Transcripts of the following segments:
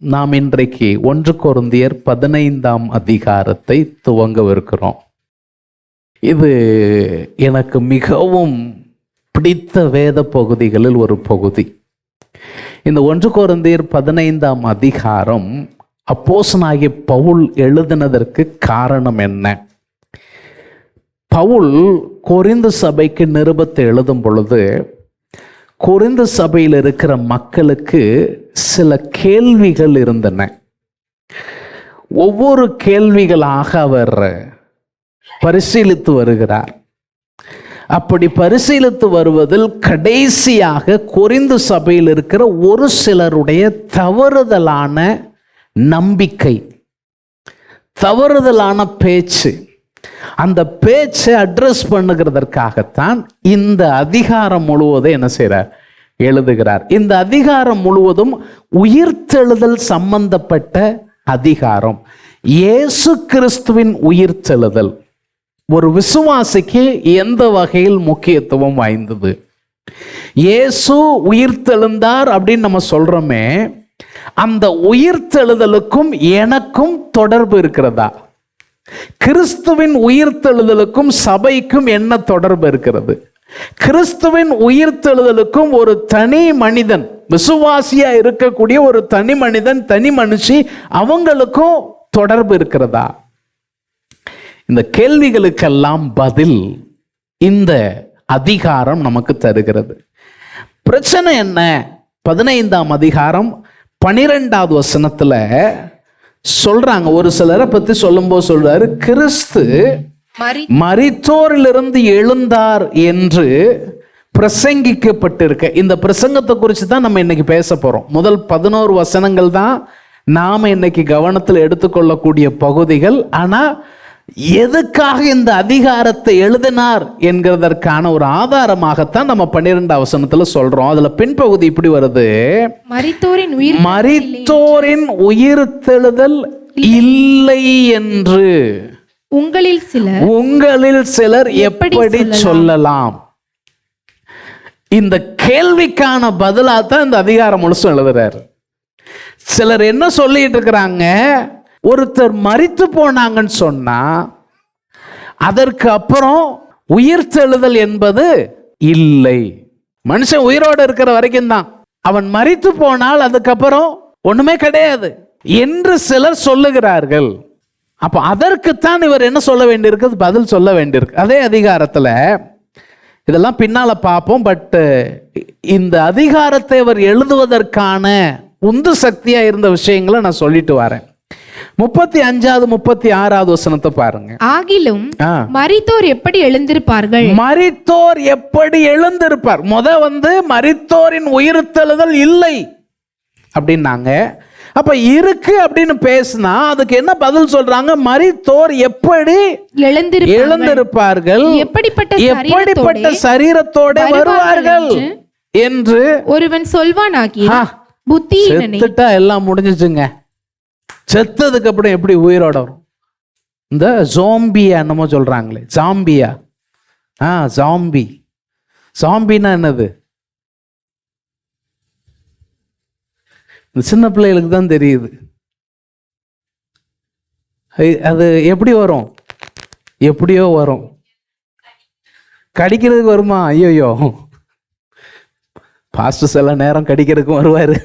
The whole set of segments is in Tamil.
நாம் இன்றைக்கு 1 கொரிந்தியர் 15ஆம் அதிகாரத்தை துவங்கவிருக்கிறோம். இது எனக்கு மிகவும் பிடித்த வேத பகுதிகளில் ஒரு பகுதி. இந்த 1 கொரிந்தியர் 15ஆம் அதிகாரம் அப்போஸ்தலனாகிய பவுல் எழுதினதற்கு காரணம் என்ன? பவுல் கொரிந்து சபைக்கு நிருபத்தை எழுதும் பொழுது கொரிந்து சபையில் இருக்கிற மக்களுக்கு சில கேள்விகள் இருந்தன. ஒவ்வொரு கேள்விகளாக அவர் பரிசீலித்து வருகிறார். அப்படி பரிசீலித்து வருவதில் கடைசியாக கொரிந்து சபையில் இருக்கிற ஒரு சிலருடைய தவறுதலான நம்பிக்கை, தவறுதலான பேச்சு, அந்த பேச்சை அட்ரஸ் பண்ணுகிறதற்காகத்தான் இந்த அதிகாரம் முழுவதும் என்ன செய்கிறார்? எழுதுகிறார். இந்த அதிகாரம் முழுவதும் உயிர்த்தெழுதல் சம்பந்தப்பட்ட அதிகாரம். இயேசு கிறிஸ்துவின் உயிர்த்தெழுதல் ஒரு விசுவாசிக்கு எந்த வகையில் முக்கியத்துவம் வாய்ந்தது? இயேசு உயிர்த்தெழுந்தார் அப்படின்னு நம்ம சொல்றோமே, அந்த உயிர்த்தெழுதலுக்கும் எனக்கும் தொடர்பு இருக்கிறதா? கிறிஸ்துவின் உயிர்த்தெழுதலுக்கும் சபைக்கும் என்ன தொடர்பு இருக்கிறது? கிறிஸ்துவின் உயிர்த்தெழுதலுக்கும் ஒரு தனி மனிதன், விசுவாசியா இருக்கக்கூடிய ஒரு தனி மனிதன், தனி மனுஷி, அவங்களுக்கும் தொடர்பு இருக்கிறதா? இந்த கேள்விகளுக்கெல்லாம் பதில் இந்த அதிகாரம் நமக்கு தருகிறது. பிரச்சனை என்ன? 15ஆம் அதிகாரம் 12வது வசனத்துல சொல்றாங்க. ஒரு சிலரை பத்தி சொல்லும்போது சொல்றாரு, கிறிஸ்து மரித்தோரிலிருந்து எழுந்தார் என்று பிரசங்கிக்கப்பட்டிருக்க. இந்த பிரசங்கத்தை குறித்து தான் நம்ம இன்னைக்கு பேச போறோம். முதல் 11 வசனங்கள் தான் நாம இன்னைக்கு கவனத்தில் எடுத்துக்கொள்ளக்கூடிய பகுதிகள். ஆனா எதுக்காக இந்த அதிகாரத்தை எழுதினார் என்கிறதற்கான ஒரு ஆதாரமாகத்தான் நம்ம 12வது வசனத்துல சொல்றோம். அதுல பின்பகுதி இப்படி வருது, மரித்தோரின் உயிர்த்தெழுதல் இல்லை என்று உங்களில் சிலர் எப்படி சொல்லலாம்? இந்த கேள்விக்கான பதிலா தான் இந்த அதிகாரம் முழுசும் எழுதுறாரு. சிலர் என்ன சொல்லிட்டு இருக்கிறாங்க? ஒருத்தர் மரித்து போனாங்கன்னு சொன்னா அதற்கு அப்புறம் உயிர்த்தெழுதல் என்பது இல்லை. மனுஷன் உயிரோடு இருக்கிற வரைக்கும் தான். அவன் மரித்து போனால் அதுக்கப்புறம் ஒண்ணுமே கிடையாது என்று சிலர் சொல்லுகிறார்கள். அப்ப அதற்குத்தான் இவர் என்ன சொல்ல வேண்டியிருக்கு? பதில் சொல்ல வேண்டியிருக்கு. அதே அதிகாரத்துல இதெல்லாம் பின்னால பார்ப்போம். பட் இந்த அதிகாரத்தை அவர் எழுதுவதற்கான உந்து சக்தியா இருந்த விஷயங்களை நான் சொல்லிட்டு வரேன். 35வது 36வது வசனத்தை பாருங்க. ஆகிலும் மரித்தோர் எப்படி எழுந்திருப்பார்கள்? மரித்தோர் எப்படி எழுந்திருப்பார்? மரித்தோரின் உயிர்த்தெழுதல் இல்லை அப்படின்னாங்க. அப்ப இருக்கு அப்படின்னு பேசினா அதுக்கு என்ன பதில் சொல்றாங்க? மரித்தோர் எப்படி எழுந்திருப்பார்கள்? எப்படிப்பட்ட சரீரத்தோட வருவார்கள் என்று ஒருவன் சொல்வானாகி புத்தியீனனே. எல்லாம் முடிஞ்சிச்சுங்க. செத்ததுக்கு அப்புறம் எப்படி உயிரோட வரும்? இந்த ஜாம்பியா என்னமோ சொல்றாங்களே, ஜாம்பியா. ஜாம்பினா என்னது? சின்ன பிள்ளைகளுக்கு தான் தெரியுது. அது எப்படி வரும்? எப்படியோ வரும். கடிக்கிறதுக்கு வருமா? ஐயோ, பாஸ்டர் சில நேரம் கடிக்கிறதுக்கும் வருவாரு.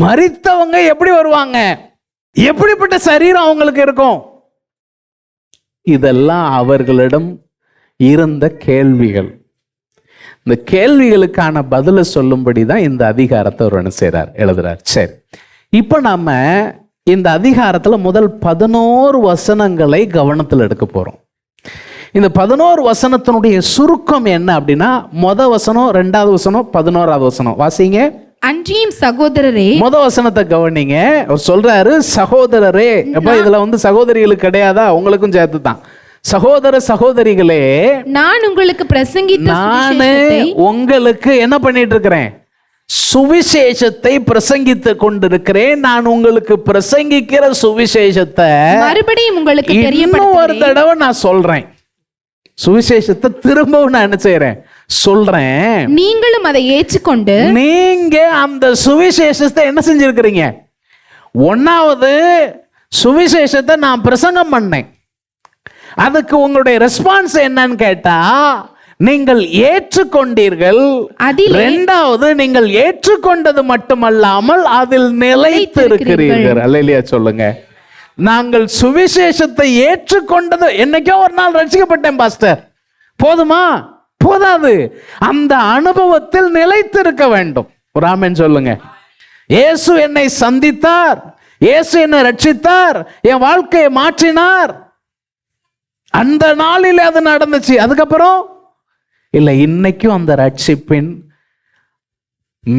மரித்தவங்க எப்படி வருவாங்க? எப்படிப்பட்ட சரீரம் அவங்களுக்கு இருக்கும்? இதெல்லாம் அவர்களிடம் இருந்த கேள்விகள். இந்த கேள்விகளுக்கான பதிலை சொல்லும்படி தான் இந்த அதிகாரத்தை அவர் என்ன செய்றார்? எழுதுறார். சரி, இப்ப நாம இந்த அதிகாரத்துல முதல் 11 வசனங்களை கவனத்தில் எடுக்க போறோம். இந்த 11 வசனத்தினுடைய சுருக்கம் என்ன அப்படின்னா, முதல் வசனம், 2வது வசனம், 11வது வசனம் வாசிங்க. அன்றியும் சகோதரரே, முத வசனத்தை கவனிங்க. சொல்றாரு சகோதரரே. அப்ப இதுல சகோதரிகளுக்கு கிடையாதா? உங்களுக்கும் சேர்த்து தான். சகோதர சகோதரிகளே, நான் உங்களுக்கு உங்களுக்கு என்ன பண்ணிட்டு இருக்கிறேன்? சுவிசேஷத்தை பிரசங்கித்து கொண்டிருக்கிறேன். நான் உங்களுக்கு பிரசங்கிக்கிற சுவிசேஷத்தை மறுபடியும் உங்களுக்கு இன்னும் ஒரு தடவை நான் சொல்றேன். சுவிசேஷத்தை திரும்பவும் நான் என்ன செய்யறேன்? சொல்றேன், நீங்களும் அதை ஏற்றுக்கொண்டு நீங்க அந்த சுவிசேஷத்தை என்ன செஞ்சிருக்கிறீங்க? ஒன்னாவது சுவிசேஷத்தை நான் பிரசங்கம் பண்ணேன், அதுக்கு உங்களுடைய ரெஸ்பான்ஸ் என்னன்னு கேட்டா நீங்கள் ஏற்றுக்கொண்டீர்கள். இரண்டாவது, நீங்கள் ஏற்றுக்கொண்டது மட்டுமல்லாமல் அதில் நிலைத்திருக்கிறீர்கள். அல்லேலூயா சொல்லுங்க. நாங்கள் சுவிசேஷத்தை ஏற்றுக்கொண்டது, என்னைக்கோ ஒரு நாள் ரட்சிக்கப்பட்டேன் பாஸ்டர், போதுமா? போதாது, அந்த அனுபவத்தில் நிலைத்திருக்க வேண்டும். ஒரு ஆமென் சொல்லுங்க. இயேசு என்னை சந்தித்தார், இயேசு என்னை ரட்சித்தார், என் வாழ்க்கையை மாற்றினார், அந்த நாளில் அது நடந்துச்சு. அதுக்கப்புறம் இல்லை, இன்னைக்கும் அந்த ரட்சிப்பின்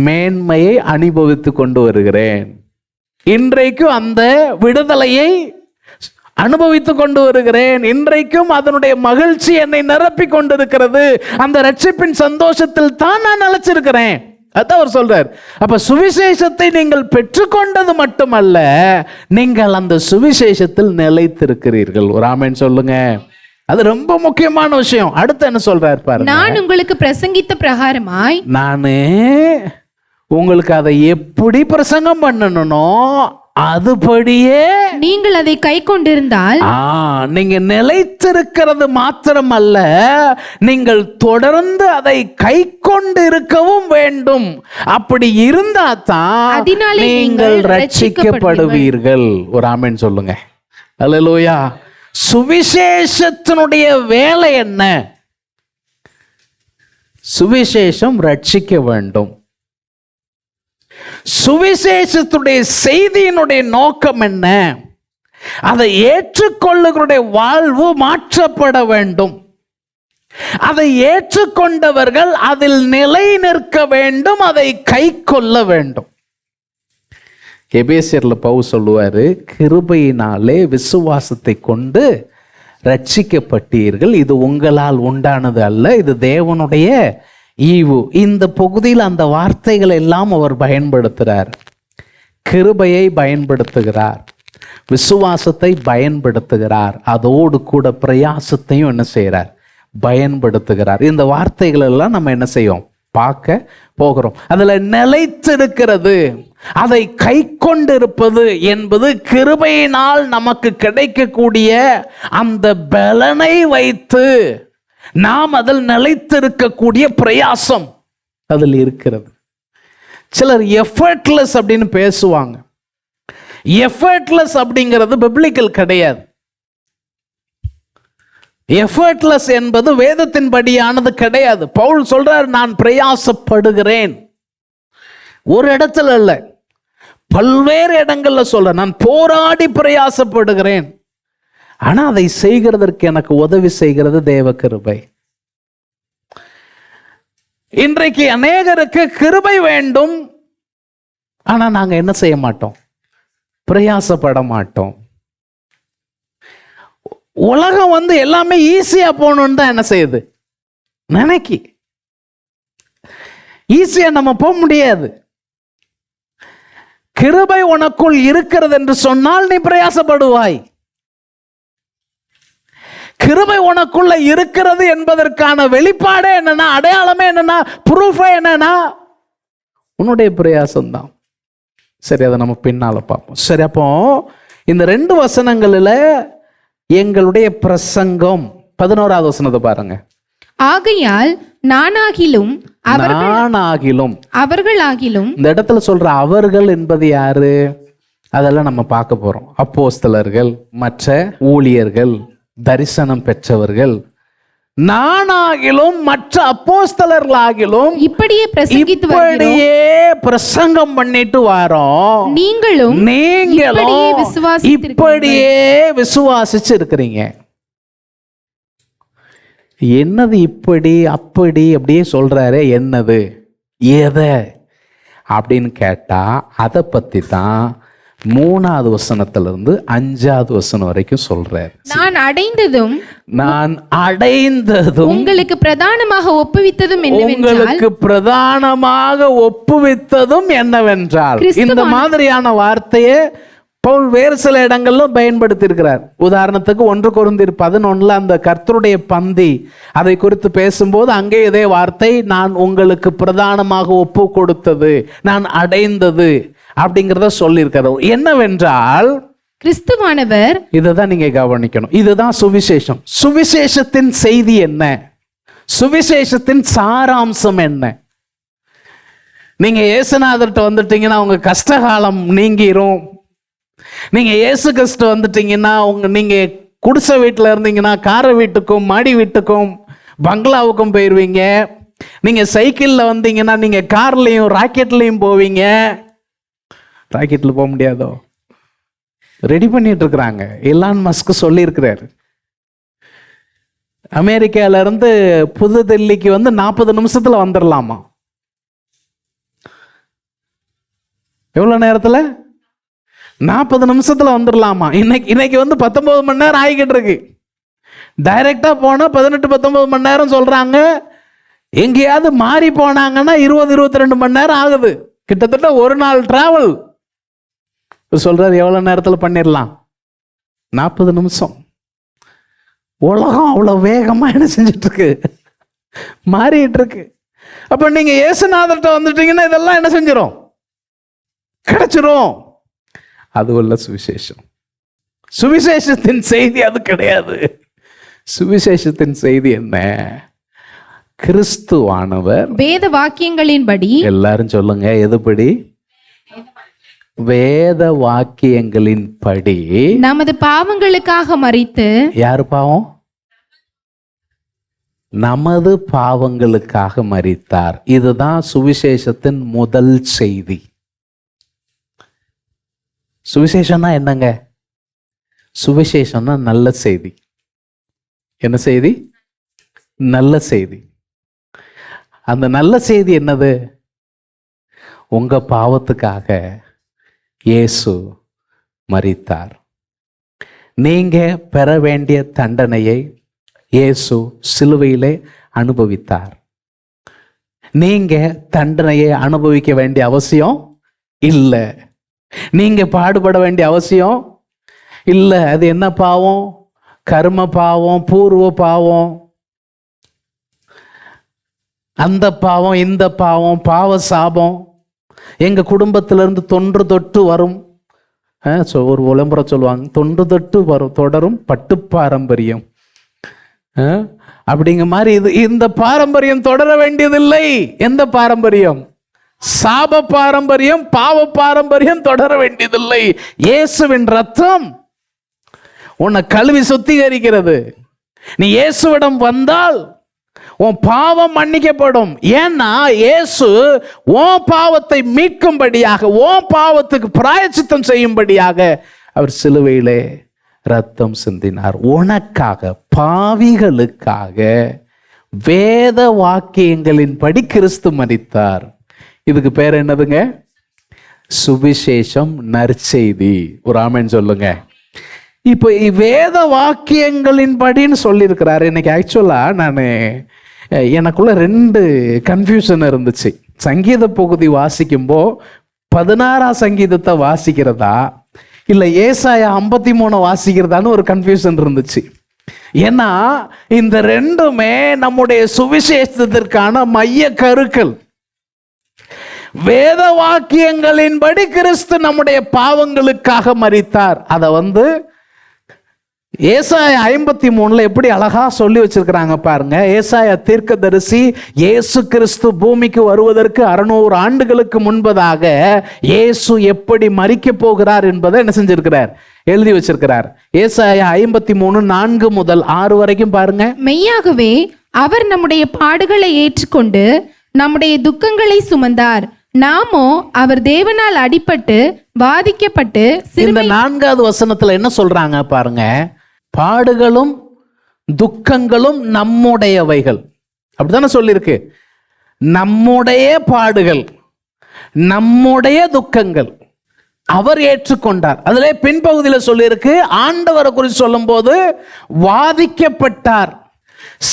மேன்மையை அனுபவித்து கொண்டு வருகிறேன். இன்றைக்கும் அந்த விடுதலையை அனுபவித்து கொண்டு வருகிறேன். இன்றைக்கும் அதனுடைய மகிழ்ச்சி என்னை நிரப்பி கொண்டிருக்கிறது. அந்த ரட்சிப்பின் சந்தோஷத்தில் தான் நான் நிலைச்சிருக்கிறேன். அதான் அவர் சொல்றார். அப்ப சுவிசேஷத்தை நீங்கள் பெற்றுக்கொண்டது மட்டுமல்ல, நீங்கள் அந்த சுவிசேஷத்தில் நிலைத்திருக்கிறீர்கள். ஒரு ஆமென் சொல்லுங்க. அது ரொம்ப முக்கியமான விஷயம். அடுத்து என்ன சொல்றாரு பாருங்க. நான் உங்களுக்கு பிரசங்கித்த பிரகாரமாய், நானு உங்களுக்கு அதை எப்படி பிரசங்கம் பண்ணணும்னோ அதுபடியே நீங்கள் அதை கை கொண்டிருந்தால், நீங்க நிலைத்திருக்கிறது மாத்திரமல்ல, நீங்கள் தொடர்ந்து அதை கை கொண்டு இருக்கவும் வேண்டும். அப்படி இருந்தா தான் நீங்கள் ரட்சிக்கப்படுவீர்கள். ஒரு ஆமென் சொல்லுங்க. அல்லேலூயா. சுவிசேஷத்தினுடைய வேலை என்ன? சுவிசேஷம் ரட்சிக்க வேண்டும். சுவிசேஷத்துடைய செய்தியினுடைய நோக்கம் என்ன? அதை ஏற்றுக்கொள்ளுகிற வாழ்வு மாற்றப்பட வேண்டும். அதை ஏற்றுக்கொண்டவர்கள் அதில் நிலை நிற்க வேண்டும், அதை கை கொள்ள வேண்டும். எபேசியர்ல பவுல் சொல்லுவாரு, கிருபையினாலே விசுவாசத்தை கொண்டு ரட்சிக்கப்பட்டீர்கள், இது உங்களால் உண்டானது அல்ல, இது தேவனுடைய ஈவு. இந்த பகுதியில் அந்த வார்த்தைகள் எல்லாம் அவர் பயன்படுத்துகிறார். கிருபையை பயன்படுத்துகிறார், விசுவாசத்தை பயன்படுத்துகிறார், அதோடு கூட பிரயாசத்தையும் என்ன செய்கிறார்? பயன்படுத்துகிறார். இந்த வார்த்தைகள் எல்லாம் நம்ம என்ன செய்வோம்? பார்க்க போகிறோம். அதுல நிலைத்திருக்கிறது, அதை கை கொண்டிருப்பது என்பது கிருபையினால் நமக்கு கிடைக்கக்கூடிய அந்த பலனை வைத்து நாம் அதில் நிலைத்திருக்கக்கூடிய பிரயாசம் அதில் இருக்கிறது. சிலர் எஃபர்ட்லெஸ் அப்படின்னு பேசுவாங்க. எஃபர்ட்லெஸ் அப்படிங்கிறது பிப்ளிக்கல் கிடையாது. எஃபர்ட்லெஸ் என்பது வேதத்தின் படியானது கிடையாது. பவுல் சொல்றார், நான் பிரயாசப்படுகிறேன். ஒரு இடத்துல இல்ல, பல்வேறு இடங்கள்ல சொல்ற, நான் போராடி பிரயாசப்படுகிறேன். ஆனா அதை செய்கிறதற்கு எனக்கு உதவி செய்கிறது தேவ கிருபை. இன்றைக்கு அநேகருக்கு கிருபை வேண்டும், ஆனா நாங்க என்ன செய்ய மாட்டோம்? பிரயாசப்பட மாட்டோம். உலகம் எல்லாமே ஈஸியா போகணும்னு தான் என்ன செய்யுது? நினைக்கி ஈஸியா நம்ம போக முடியாது. கிருபை உனக்குள் இருக்கிறது என்று சொன்னால் நீ பிரயாசப்படுவாய். கிருபை உனக்குள்ள இருக்கிறது என்பதற்கான வெளிப்பாடே என்னன்னா, அடையாளமே என்னன்னா, ப்ரூஃபே என்னன்னா, உன்னுடைய பிரயாசம் தான். சரி, அதை நம்ம பின்னால பார்ப்போம். சரி, அப்போ இந்த 2 வசனங்களில் எங்களுடைய பிரசங்கம் 11வது வசனத்தை பாருங்க. ஆகையால் நானாகிலும் அவர்களாகிலும், இந்த இடத்துல சொல்ற அவர்கள் என்பது யாரு? அதெல்லாம் நம்ம பார்க்க போறோம். அப்போஸ்தலர்கள், மற்ற ஊழியர்கள், தரிசனம் பெற்றவர்கள், நானாகிலும் மற்ற அப்போஸ்தலர்களாகிலும் இப்படியே பிரசங்கம் பண்ணிட்டு வரோம். நீங்களும் இப்படியே விசுவாசிச்சு இருக்கிறீங்க. என்னது இப்படி அப்படி அப்படியே சொல்றாரு? என்னது எதை அப்படின்னு கேட்டா அதை பத்தி தான் 3வது வசனத்திலிருந்து 5வது வசனம் வரைக்கும் சொல்றாரு. நான் அடைந்ததும் உங்களுக்கு பிரதானமாக ஒப்புவித்ததும் என்னவென்றால், இந்த மாதிரியான வார்த்தையை பவுல் வேறு சில இடங்களிலும் பயன்படுத்தி இருக்கிறார். உதாரணத்துக்கு 1 கொரிந்தியர் 11 அந்த கர்த்தருடைய பந்தி அதை குறித்து பேசும்போது அங்கே இதே வார்த்தை, நான் உங்களுக்கு பிரதானமாக ஒப்பு கொடுத்தது, நான் அடைந்தது அப்படிங்கிறத சொல்லியிருக்கிறார். என்னவென்றால் கிறிஸ்துவானவர், இதுதான் நீங்க கவனிக்கணும், இதுதான் சுவிசேஷம். சுவிசேஷத்தின் செய்தி என்ன? சுவிசேஷத்தின் சாராம்சம் என்ன? நீங்க இயேசுநாதர்கிட்ட வந்துட்டீங்கன்னா உங்க கஷ்டகாலம் நீங்கிரும். நீங்க இயேசு கிறிஸ்து வந்துட்டீங்கன்னா நீங்க குடிசை வீட்டில் இருந்தீங்கன்னா கார வீட்டுக்கும் மாடி வீட்டுக்கும் பங்களாவுக்கும் போயிடுவீங்க. நீங்க சைக்கிளில் வந்தீங்கன்னா நீங்க கார்லையும் ராக்கெட்லையும் போவீங்க. ராக்கெட்டில் போக முடியாதோ? ரெடி பண்ணிட்டு இருக்கிறாங்க. எலான் மஸ்க் சொல்லியிருக்கிறாரு, அமெரிக்கால இருந்து புது தில்லிக்கு 40 நிமிஷத்துல வந்துடலாமா. எவ்வளவு நேரத்துல? 40 நிமிஷத்துல வந்துடலாமா. இன்னைக்கு 19 மணி நேரம் ஆகிக்கிட்டு இருக்கு. டைரக்டா போனா 18-19 மணி நேரம் சொல்றாங்க. எங்கேயாவது மாறி போனாங்கன்னா 20-22 மணி நேரம் ஆகுது. கிட்டத்தட்ட ஒரு நாள் டிராவல். சொல்றாரு எவ்வளவு நேரத்துல பண்ணிடலாம்? 40 நிமிஷம். உலகம் அவ்வளவு வேகமா என்ன செஞ்சிட்டு இருக்கு? மாறிட்டு இருக்கு. அப்ப நீங்க இயேசுநாதர்கிட்ட வந்துட்டீங்கன்னா இதெல்லாம் என்ன செஞ்சிடும்? கிடைச்சிரும். அது உள்ள சுவிசேஷம். சுவிசேஷத்தின் செய்தி அது கிடையாது. சுவிசேஷத்தின் செய்தி என்ன? கிறிஸ்துவானவர் வேத வாக்கியங்களின்படி, எல்லாரும் சொல்லுங்க, எதுபடி? வேத வாக்கியங்களின்படி நமது பாவங்களுக்காக மரித்து. யாரு பாவம்? நமது பாவங்களுக்காக மரித்தார். இதுதான் சுவிசேஷத்தின் முதல் செய்தி. சுவிசேஷம்னா என்னங்க? சுவிசேஷம்னா நல்ல செய்தி. என்ன செய்தி? நல்ல செய்தி. அந்த நல்ல செய்தி என்னது? உங்க பாவத்துக்காக இயேசு மரித்தார். நீங்க பெற வேண்டிய தண்டனையை இயேசு சிலுவையிலே அனுபவித்தார். நீங்க தண்டனையை அனுபவிக்க வேண்டிய அவசியம் இல்லை. நீங்க பாடுபட வேண்டிய அவசியம் இல்லை. அது என்ன பாவம்? கர்ம பாவம், பூர்வ பாவம், அந்த பாவம், இந்த பாவம், பாவ சாபம் எங்க குடும்பத்திலிருந்து தொன்று தொட்டு வரும். ஒரு விளம்பர சொல்லுவாங்க, தொன்று தொட்டு வரும் தொடரும் பட்டு பாரம்பரியம் அப்படிங்கிற மாதிரி. இந்த பாரம்பரியம் தொடர வேண்டியதில்லை. எந்த பாரம்பரியம்? சாப பாரம்பரியம், பாவ பாரம்பரியம் தொடர வேண்டியதில்லை. இயேசுவின் ரத்தம் உன்னை கழுவி சுத்திகரிக்கிறது. நீ இயேசுவிடம் வந்தால் உன் பாவம் மன்னிக்கப்படும். ஏன்னா இயேசு உன் பாவத்தை மீட்கும்படியாக, உன் பாவத்துக்கு பிராயச்சித்தம் செய்யும்படியாக அவர் சிலுவையிலே ரத்தம் சிந்தினார். உனக்காக, பாவிகளுக்காக வேத வாக்கியங்களின்படி கிறிஸ்து மரித்தார். இதுக்கு பேர் என்னதுங்க? சுவிசேஷம், நற்செய்தி. ஒரு ஆமென் சொல்லுங்க. இப்போ வேத வாக்கியங்களின்படின்னு சொல்லியிருக்கிறாரு. இன்னைக்கு ஆக்சுவலா எனக்குள்ள 2 கன்ஃபியூஷன் இருந்துச்சு. சங்கீத பகுதி வாசிக்கும்போ 16ஆம் சங்கீதத்தை வாசிக்கிறதா இல்லை ஏசாயா 53 வாசிக்கிறதான்னு ஒரு கன்ஃபியூஷன் இருந்துச்சு. ஏன்னா இந்த 2மே நம்முடைய சுவிசேஷத்திற்கான மைய கருக்கள். வேத வாக்கியங்களின்படி கிறிஸ்து நம்முடைய பாவங்களுக்காக மரித்தார். அதை ஏசாயா 53 எப்படி அழகா சொல்லி வச்சிருக்கிறாங்க பாருங்க. ஏசாயா தீர்க்கதரிசி இயேசு கிறிஸ்து பூமிக்கு வருவதற்கு 600 ஆண்டுகளுக்கு முன்பதாக இயேசு எப்படி மரிக்க போகிறார் என்பதை என்ன செஞ்சிருக்கிறார்? எழுதி வச்சிருக்கிறார். ஏசாயா 53 4 முதல் 6 வரைக்கும் பாருங்க. மெய்யாகவே அவர் நம்முடைய பாடுகளை ஏற்றுக்கொண்டு நம்முடைய துக்கங்களை சுமந்தார். நாமோ அவர் தேவனால் அடிபட்டு பாதிக்கப்பட்டு. இந்த 4வது வசனத்துல என்ன சொல்றாங்க பாருங்க. பாடுகளும் துக்கங்களும் நம்முடையவைகள். அப்படித்தானே சொல்லியிருக்கு. நம்முடைய பாடுகள், நம்முடைய துக்கங்கள் அவர் ஏற்றுக்கொண்டார். அதுல பின்பகுதியில் சொல்லியிருக்கு, ஆண்டவரை குறித்து சொல்லும் போது வாதிக்கப்பட்டார்,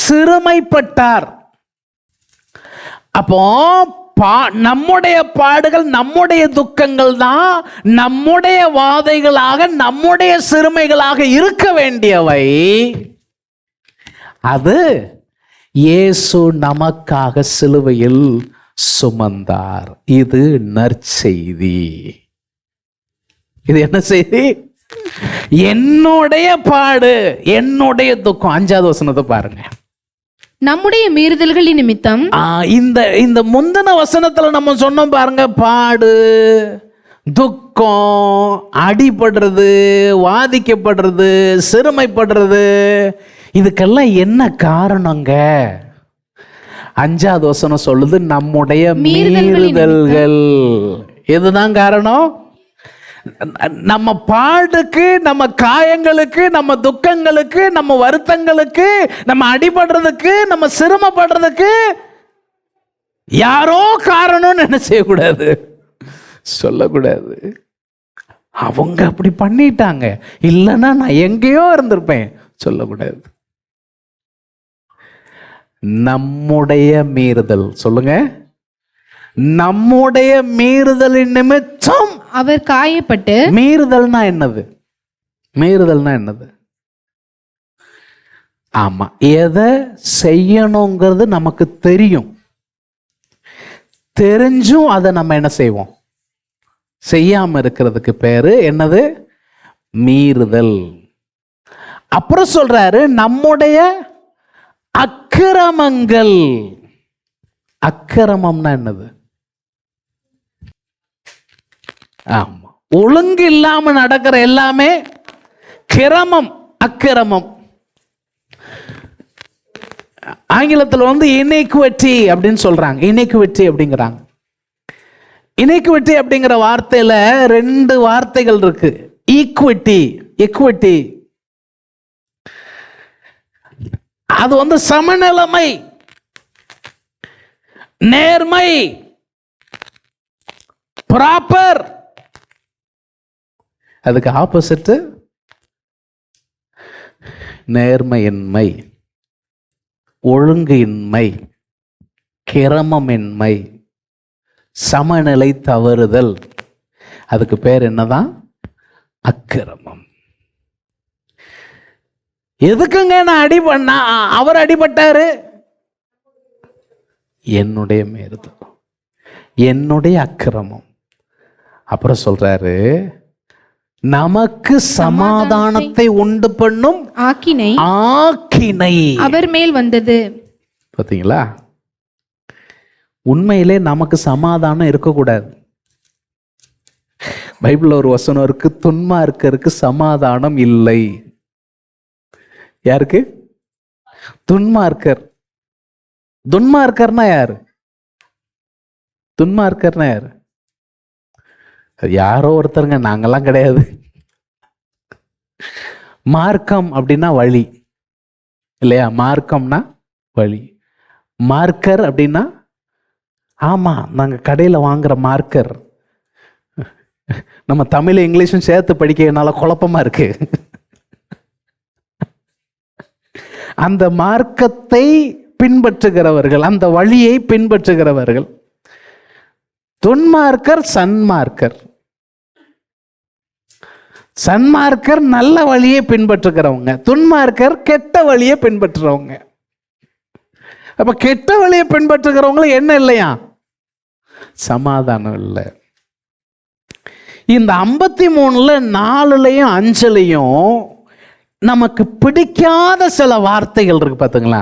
சிறுமைப்பட்டார். அப்போ நம்முடைய பாடுகள், நம்முடைய துக்கங்கள் தான் நம்முடைய வாதைகளாக, நம்முடைய சிறுமைகளாக இருக்க வேண்டியவை. அது இயேசு நமக்காக சிலுவையில் சுமந்தார். இது நற்செய்தி. இது என்ன செய்தி? என்னுடைய பாடு, என்னுடைய துக்கம். 5வது வசனத்தை பாருங்க. நம்முடைய மீறுதல்களின் நிமித்தம். இந்த முந்தின வசனத்துல நம்ம சொன்னோம் பாருங்க, பாடு, துக்கம், அடிபடுறது, வாதிக்கப்படுறது, சிறுமைப்படுறது, இதுக்கெல்லாம் என்ன காரணங்க? 5வது வசனம் சொல்லுது, நம்முடைய மீறுதல்கள். இதுதான் காரணம். நம்ம பாடுக்கு, நம்ம காயங்களுக்கு, நம்ம துக்கங்களுக்கு, நம்ம வருத்தங்களுக்கு, நம்ம அடிபடுறதுக்கு, நம்ம சிரமப்படுறதுக்கு யாரோ காரணம்னு என்ன செய்யக்கூடாது, சொல்லக்கூடாது. அவங்க அப்படி பண்ணிட்டாங்க, இல்லைன்னா நான் எங்கேயோ இருந்திருப்பேன், சொல்லக்கூடாது. நம்முடைய மீறுதல், சொல்லுங்க, நம்முடைய மீறுதலின் நிமித்தம் அவர் காயப்பட்டு. மீறுதல்னா என்னது? மீறுதல்னா என்னது? ஆமா, எதை செய்யணுங்கிறது நமக்கு தெரியும், தெரிஞ்சும் அதை நம்ம என்ன செய்வோம்? செய்யாம இருக்கிறதுக்கு பேரு என்னது? மீறுதல். அப்புறம் சொல்றாரு, நம்முடைய அக்கிரமங்கள். அக்கிரமம்னா என்னது? ஆமா, ஒழுங்கு இல்லாம நடக்கிற எல்லாமே கிரமம், அக்கிரமம். ஆங்கிலத்தில் இனீக்விட்டி அப்படின்னு சொல்றாங்க. இனீக்விட்டி அப்படிங்கிறாங்க. இனீக்விட்டி அப்படிங்கிற வார்த்தையில 2 வார்த்தைகள் இருக்கு. Equity, equity. அது சமநிலைமை, நேர்மை, ப்ராப்பர். அதுக்கு ஆப்போசிட் நேர்மையின்மை, ஒழுங்கின்மை, கிரமமின்மை, சமநிலை தவறுதல். அதுக்கு பேர் என்னதான்? அக்கிரமம். எதுக்குங்க நான் அவர் அடிபட்டாரு? என்னுடைய மீறுதல், என்னுடைய அக்கிரமம். அப்புறம் சொல்றாரு, நமக்கு சமாதானத்தை உண்டு பண்ணும் ஆக்கினை அவர் மேல் வந்தது. பாத்தீங்களா? உண்மையிலே நமக்கு சமாதானம் இருக்கக்கூடாது. பைபிள்ல ஒரு வசனம் இருக்கு, துன்மார்க்கருக்கு சமாதானம் இல்லை. யாருக்கு? துன்மார்க்கர். துன்மார்க்கர்னா யாரு? துன்மார்க்கர்னா யாரு? யாரோ ஒருத்தருங்க, நாங்கெல்லாம் கிடையாது. மார்க்கம் அப்படின்னா வழி இல்லையா? மார்க்கம்னா வழி. மார்க்கர் அப்படின்னா, ஆமா, நாங்க கடையில வாங்குற மார்க்கர். நம்ம தமிழ் இங்கிலீஷும் சேர்த்து படிக்கிறதுனால குழப்பமா இருக்கு. அந்த மார்க்கத்தை பின்பற்றுகிறவர்கள், அந்த வழியை பின்பற்றுகிறவர்கள். துன்மார்க்கர் சன்மார்க்கர். சன்மார்க்கர் நல்ல வழியை பின்பற்றுகிறவங்க, துன்மார்க்கர் கெட்ட வழியை பின்பற்றுறவங்க. அப்ப கெட்ட வழியை பின்பற்றுகிறவங்க என்ன இல்லையா? சமாதானம் இல்லை. இந்த 53ல 4லையும் 5லையும் நமக்கு பிடிக்காத சில வார்த்தைகள் இருக்கு, பாத்தீங்களா?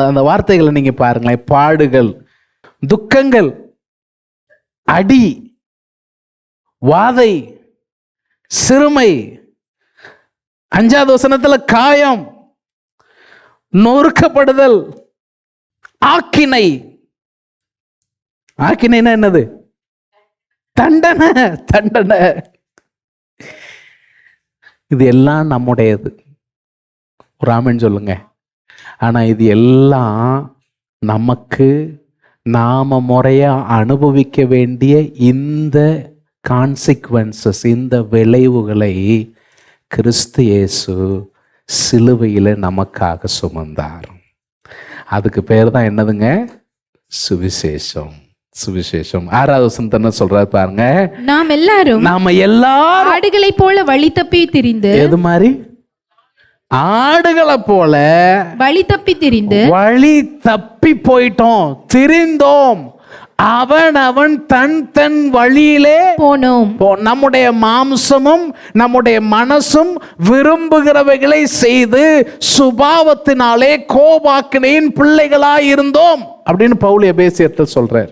அந்த வார்த்தைகளை நீங்க பாருங்களேன். பாடுகள், துக்கங்கள், அடி, வாதை, சிறுமை. 5வது வசனத்துல காயம், நொறுக்கப்படுதல், ஆக்கினை. ஆக்கினைனா என்னது? தண்டனை, தண்டனை. இது எல்லாம் நம்முடையது. ஒரு ஆமென் சொல்லுங்க. ஆனா இது எல்லாம் நமக்கு நாம முறையா அனுபவிக்க வேண்டிய இந்த கான்சிக்வன்சஸ், இந்த விளைவுகளை கிறிஸ்து இயேசு சிலுவையில் நமக்காக சுமந்தார். அதுக்கு பேர் தான் என்னதுங்க? சுவிசேஷம். சுவிசேஷம். 6வது வசனத்தை என்ன சொல்றாரு பாருங்க. நாம் எல்லாரும் நாம எல்லாரும் ஆடுகளைப் போல வழி தப்பி திரிந்து, எது மாதிரி? ஆடுகளை போல வழி தப்பி திரிந்து வழி தப்பி போயிட்டோம், திரிந்தோம். அவன் தன் தன் வழியிலே போனோம். நம்முடைய மாம்சமும் நம்முடைய மனசும் விரும்புகிறவைகளை செய்து சுபாவத்தினாலே கோபாக்கினையின் பிள்ளைகளாய் இருந்தோம் அப்படின்னு பவுல் எபேசியர்ல சொல்றார்.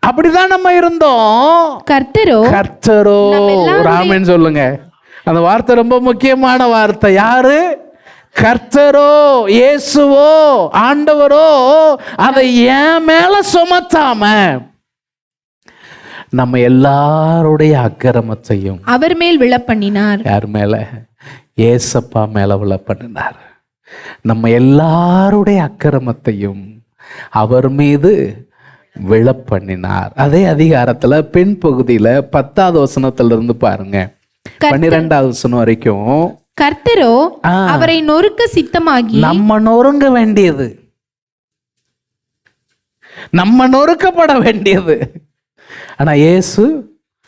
அப்படிதான் நம்ம இருந்தோம். கர்த்தரோ ராமன் சொல்லுங்க. அந்த வார்த்தை ரொம்ப முக்கியமான வார்த்தை. யாரு? கர்த்தரோ, இயேசுவோ, ஆண்டவரோ அதை என் மேல சுமத்தாம நம்ம எல்லாருடைய அக்கிரமத்தையும் அவர் மேல் விழ பண்ணினார். யார் மேல? ஏசப்பா மேல விழ பண்ணினார். நம்ம எல்லாருடைய அக்கிரமத்தையும் அவர் மீது விழ பண்ணினார். அதே அதிகாரத்துல பின் பகுதியில 10வது வசனத்துல இருந்து பாருங்க 12வது வசனம் வரைக்கும். கர்த்தரோ அவரை நொறுக்க சித்தமாகி. நம்ம நொறுங்க வேண்டியது, நம்ம நொறுக்கப்பட வேண்டியது. ஆனா இயேசு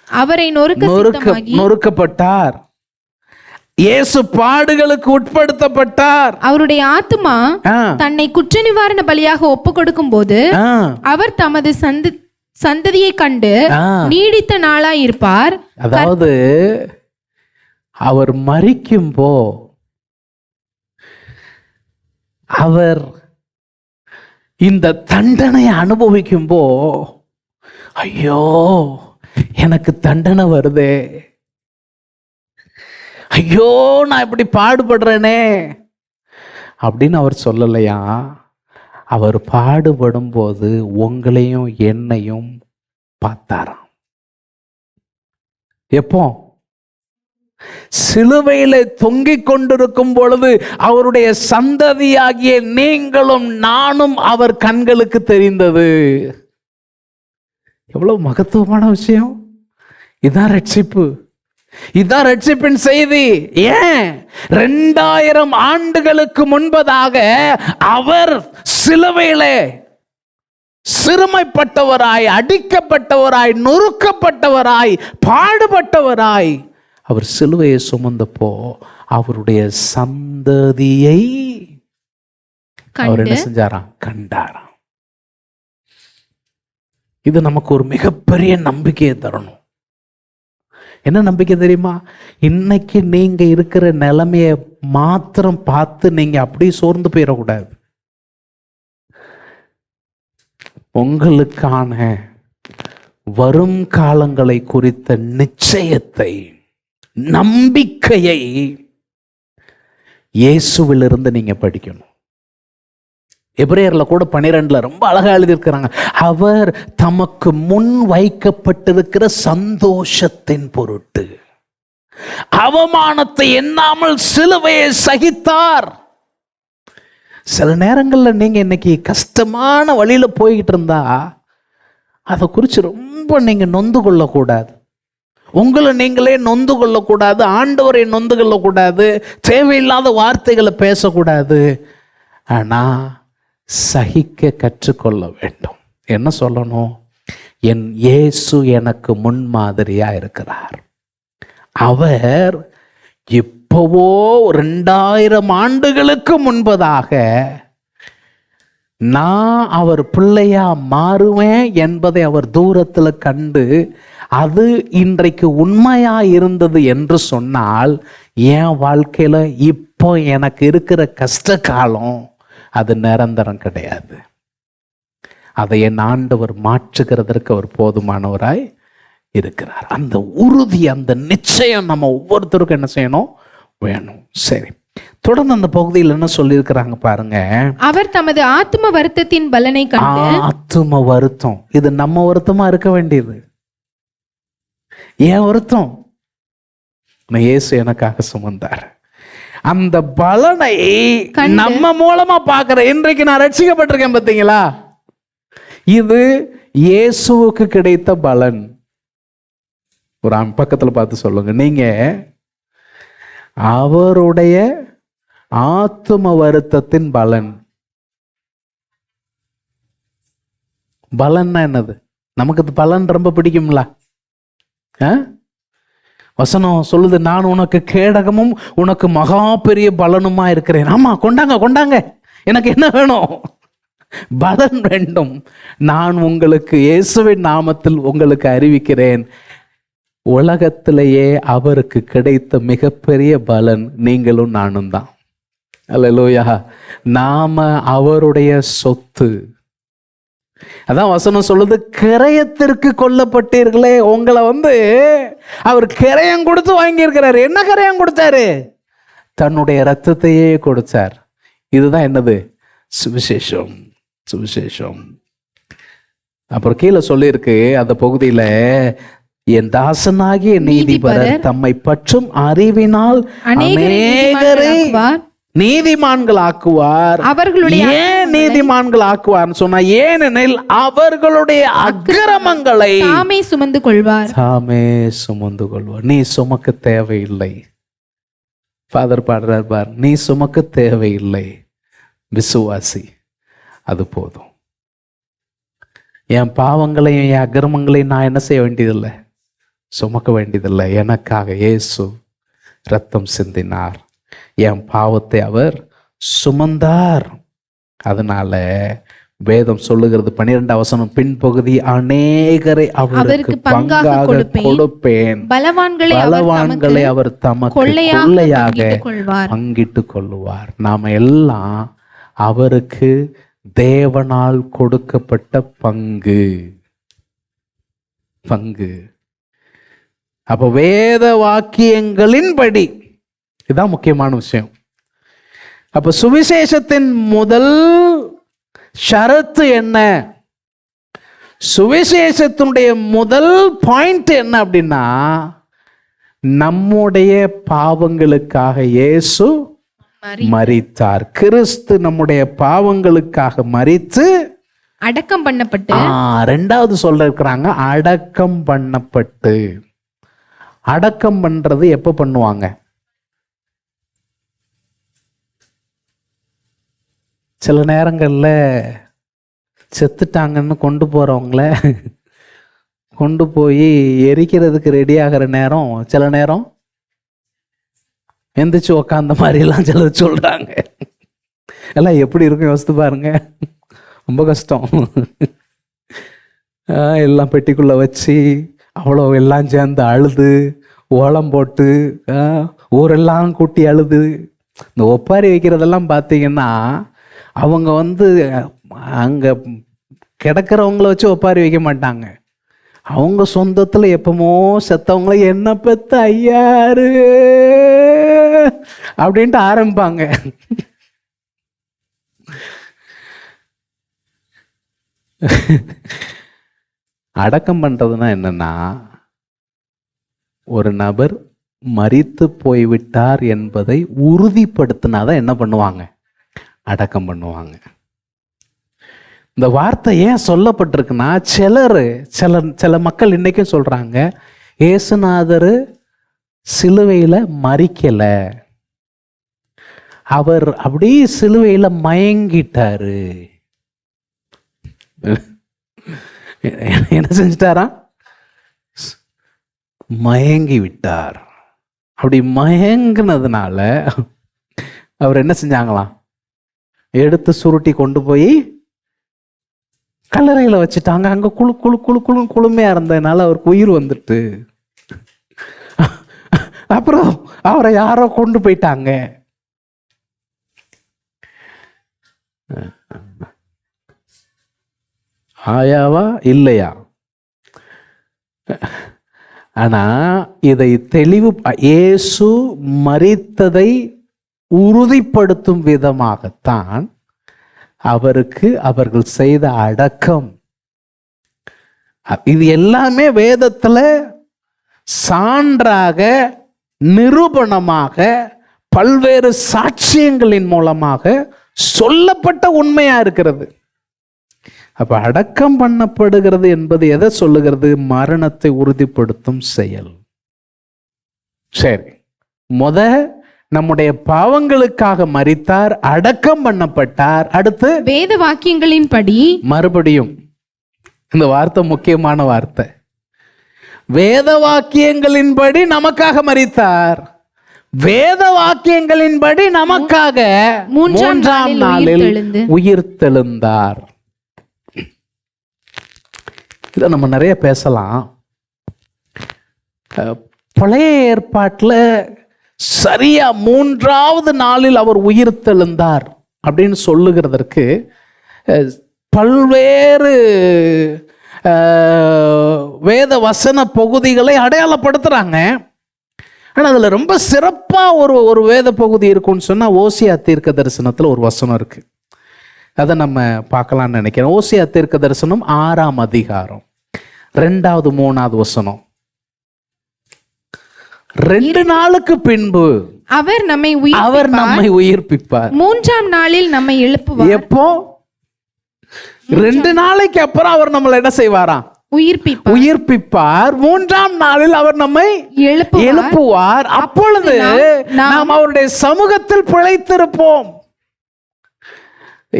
அவரை நொறுக்கப்பட்டார். இயேசு பாடுகளுக்கு உட்படுத்தப்பட்டார். அவருடைய ஆத்துமா தன்னை குற்ற நிவாரண பலியாக ஒப்பு கொடுக்கும் போது அவர் தமது சந்ததியை கண்டு நீடித்த நாளாய் இருப்பார். அதாவது அவர் மரிக்கும்போ அவர் இந்த தண்டனை அனுபவிக்கும்போ, ஐயோ எனக்கு தண்டனை வருதே, ஐயோ நான் இப்படி பாடுபடுறேனே அப்படின்னு அவர் சொல்லலையா. அவர் பாடுபடும் போது உங்களையும் என்னையும் பார்த்தாராம். எப்போ? சிலுவையில தொங்கிக் கொண்டிருக்கும் பொழுது அவருடைய சந்ததியாகிய நீங்களும் நானும் அவர் கண்களுக்கு தெரிந்தது. எவ்வளவு மகத்துவமான விஷயம்! இதான் ரட்சிப்பு, இதான் ரட்சிப்பின் செய்தி. ஏன் 2000 ஆண்டுகளுக்கு முன்பதாக அவர் சிலுவையிலே சிறுமைப்பட்டவராய், அடிக்கப்பட்டவராய், நொறுக்கப்பட்டவராய், பாடுபட்டவராய் அவர் சிலுவையை சுமந்தப்போ அவருடைய சந்ததியை அவர் என்ன செஞ்சாராம்? கண்டாராம். இது நமக்கு ஒரு மிகப்பெரிய நம்பிக்கையை தரணும். என்ன நம்பிக்கை தெரியுமா? இன்னைக்கு நீங்க இருக்கிற நிலைமைய மாத்திரம் பார்த்து நீங்க அப்படியே சோர்ந்து போயிடக்கூடாது. உங்களுக்கான வரும் காலங்களை குறித்த நிச்சயத்தை, நம்பிக்கையை இயேசுவிலிருந்து நீங்க படிக்கணும். எபிரேயர்ல கூட 12ல ரொம்ப அழகா எழுதியிருக்கிறாங்க. அவர் தமக்கு முன் வைக்கப்பட்டிருக்கிற சந்தோஷத்தின் பொருட்டு அவமானத்தை எண்ணாமல் சிலுவையை சகித்தார். சில நேரங்கள்ல நீங்க இன்னைக்கு கஷ்டமான வழியில போய்கிட்டு இருந்தா அதை குறித்து ரொம்ப நீங்க நொந்து கொள்ளக்கூடாது. உங்களை நீங்களே நொந்து கொள்ளக்கூடாது, ஆண்டவரை நொந்து கொள்ளக்கூடாது, தேவையில்லாத வார்த்தைகளை பேசக்கூடாது. ஆனா சகிக்க கற்றுக்கொள்ள வேண்டும். என்ன சொல்லணும்? என் இயேசு எனக்கு முன்மாதிரியா இருக்கிறார். அவர் இப்போவோ 2000 ஆண்டுகளுக்கு முன்பதாக நான் அவர் பிள்ளையா மாறுவேன் என்பதை அவர் தூரத்துல கண்டு அது இன்றைக்கு உண்மையா இருந்தது என்று சொன்னால், என் வாழ்க்கையில இப்போ எனக்கு இருக்கிற கஷ்ட காலம் அது நிரந்தரம் கிடையாது. அதை என் ஆண்டவர் மாற்றுகிறதற்கு அவர் போதுமானவராய் இருக்கிறார். அந்த உறுதி, அந்த நிச்சயம் நம்ம ஒவ்வொருத்தருக்கும் என்ன செய்யணும்? வேணும். சரி, தொடர்ந்து அந்த பகுதியில் என்ன சொல்லி இருக்கிறாங்க பாருங்க. அவர் தமது ஆத்தும வருத்தத்தின் பலனை கண்டு. ஆத்தும வருத்தம், இது நம்ம வருத்தமா இருக்க வேண்டியது. ஏன் வருத்தம்? இயேசு எனக்காக சுமந்தார். அந்த பலனை நம்ம மூலமா பார்க்கிற. இன்றைக்கு நான் ரட்சிக்கப்பட்டிருக்கேன் பார்த்தீங்களா? இது இயேசுவுக்கு கிடைத்த பலன். ஒரு பக்கத்துல பார்த்து சொல்லுங்க, நீங்க அவருடைய ஆத்தும வருத்தத்தின் பலன். பலன்னா என்னது? நமக்கு பலன் ரொம்ப பிடிக்கும்ல. வசனம் சொல்லுது, நான் உனக்கு கேடகமும் உனக்கு மகா பெரிய பலனுமா இருக்கிறேன். ஆமா, கொண்டாங்க கொண்டாங்க, எனக்கு என்ன வேணும்? பலன் வேண்டும். நான் உங்களுக்கு இயேசுவின் நாமத்தில் உங்களுக்கு அறிவிக்கிறேன், உலகத்திலேயே அவருக்கு கிடைத்த மிகப்பெரிய பலன் நீங்களும் நானும் தான். அல்லேலூயா. நாம அவருடைய சொத்து. அதான் வசனம் சொல்லுது, கிரயத்திற்கு கொல்லப்பட்டீர்களே. உங்களை அவர் கிரயம் கொடுத்து வாங்கியிருக்கிறாரு. என்ன கிரயம் கொடுத்தாரு? தன்னுடைய ரத்தத்தையே கொடுத்தார். இதுதான் என்னது? சுவிசேஷம். சுவிசேஷம். அப்புறம் கீழே சொல்லியிருக்கு அந்த பகுதியில, என் தாசனாகிய நீதிபரர் தம்மை பற்றும் அறிவினால் அநேகரை நீதிமான்கள் ஆக்குவார். ஏன் நீதிமான்கள் ஆக்குவார்னு சொன்னா, ஏனெனில் அவர்களுடைய அக்கிரமங்களை தாமே சுமந்து கொள்வார். தாமே சுமந்து கொள்வார். நீ சுமக்க தேவையில்லை. ஃபாதர் பாடுறார் பார், நீ சுமக்க தேவையில்லை, விசுவாசி, அது போதும். என் பாவங்களையும் என் அக்கிரமங்களையும் நான் என்ன செய்ய வேண்டியதில்லை, சுமக்க வேண்டியதில்லை. எனக்காக இயேசு ரத்தம் சிந்தினார், என் பாவத்தை அவர் சுமந்தார். அதனால வேதம் சொல்லுகிறது 12 வசனம் பின்பகுதி, அநேகரை அவருக்கு பங்காக கொடுப்பேன், பலவான்களை அவர் தமக்கு கொள்ளையாக பங்கிட்டு கொள்ளுவார். நாம எல்லாம் அவருக்கு தேவனால் கொடுக்கப்பட்ட பங்கு. அப்ப வேத வாக்கியங்களின்படி, இதுதான் முக்கியமான விஷயம். அப்ப சுவிசேஷத்தின் முதல் ஷரத்து என்ன? சுவிசேஷத்தினுடைய முதல் பாயிண்ட் என்ன அப்படின்னா, நம்முடைய பாவங்களுக்காக இயேசு மரித்தார். கிறிஸ்து நம்முடைய பாவங்களுக்காக மரித்து அடக்கம் பண்ணப்பட்டு, ரெண்டாவது சொல்ல இருக்கிறாங்க, அடக்கம் பண்ணப்பட்டு. அடக்கம் பண்றது எப்ப பண்ணுவாங்க? சில நேரங்கள்ல செத்துட்டாங்கன்னு கொண்டு போறவங்கள கொண்டு போய் எரிக்கிறதுக்கு ரெடி ஆகிற நேரம், சில நேரம் எந்திரிச்சு உக்காந்த மாதிரி எல்லாம் சிலர் சொல்றாங்க. எல்லாம் எப்படி இருக்கும் யோசித்து பாருங்க. ரொம்ப கஷ்டம். எல்லாம் பெட்டிக்குள்ள வச்சு அவ்வளோ எல்லாம் சேர்ந்து அழுது ஓலம் போட்டு ஊரெல்லாம் கூட்டி அழுது. இந்த ஒப்பாரி வைக்கிறதெல்லாம் பார்த்தீங்கன்னா, அவங்க அங்கே கிடக்கிறவங்கள வச்சு ஒப்பாரி வைக்க மாட்டாங்க. அவங்க சொந்தத்தில் எப்பமோ செத்தவங்கள என்ன பெத்த ஐயாரு அப்படின்ட்டு ஆரம்பிப்பாங்க. அடக்கம் பண்றதுன்னா என்னன்னா, ஒரு நபர் மரித்து போய்விட்டார் என்பதை உறுதிப்படுத்தினாதான் என்ன பண்ணுவாங்க? அடக்கம் பண்ணுவாங்க. இந்த வார்த்தை ஏன் சொல்லப்பட்டிருக்குன்னா, சில மக்கள் இன்னைக்கும் சொல்றாங்க, இயேசுநாதர் சிலுவையில மரிக்கல, அவர் அப்படியே சிலுவையில மயங்கிட்டாரு. என்ன செஞ்சிட்டாரா? மயங்கி விட்டார். அப்படி மயங்கினதுனால அவர் என்ன செஞ்சாங்களாம்? எடுத்து சுருட்டி கொண்டு போய் கல்லறையில வச்சுட்டாங்க. அங்க குழு குழு குழு குழு குளுமையா இருந்ததுனால அவருக்கு உயிர் வந்துட்டு, அப்புறம் அவரை யாரோ கொண்டு போயிட்டாங்க. ஆயாவா இல்லையா? ஆனா இதை தெளிவு, இயேசு மரித்ததை உறுதிப்படுத்தும் விதமாகத்தான் அவருக்கு அவர்கள் செய்த அடக்கம். இது எல்லாமே வேதத்துல சான்றாக, நிரூபணமாக, பல்வேறு சாட்சியங்களின் மூலமாக சொல்லப்பட்ட உண்மையா இருக்கிறது. அப்ப அடக்கம் பண்ணப்படுகிறது என்பது எதை சொல்லுகிறது? மரணத்தை உறுதிப்படுத்தும் செயல். சரி, நம்முடைய பாவங்களுக்காக மரித்தார், அடக்கம் பண்ணப்பட்டார். அடுத்து வேத வாக்கியங்களின்படி, மறுபடியும் இந்த வார்த்தை முக்கியமான வார்த்தை. வேத வாக்கியங்களின்படி நமக்காக மரித்தார், வேத வாக்கியங்களின்படி நமக்காக மூன்றாம் நாளில் உயிர்த்தெழுந்தார். இதை நம்ம நிறைய பேசலாம். பழைய ஏற்பாட்டில் சரியா மூன்றாவது நாளில் அவர் உயிர்த்தெழுந்தார் அப்படின்னு சொல்லுகிறதற்கு பல்வேறு வேத வசன பகுதிகளை அடையாளப்படுத்துறாங்க. ஆனால் அதில் ரொம்ப சிறப்பாக ஒரு வேத பகுதி இருக்குன்னு சொன்னால் ஓசியா தீர்க்க தரிசனத்தில் ஒரு வசனம் இருக்கு. அதை நம்ம பார்க்கலாம்னு நினைக்கிறேன். ஓசியா தீர்க்க தரிசனம் 6ஆம் அதிகாரம் 2வது 3வது வசனம். 2 நாளுக்கு பின்பு அவர் நம்மை உயிர்ப்பிப்பார், 3ஆம் நாளில் நம்மை எழுப்புவார். எப்போ? 2 நாளைக்கு அப்புறம் அவர் நம்மளை என்ன செய்வாராம்? உயிர்ப்பிப்பார். 3ஆம் நாளில் அவர் நம்மை எழுப்புவார். அப்பொழுது நாம் அவருடைய சமூகத்தில் பிழைத்திருப்போம்.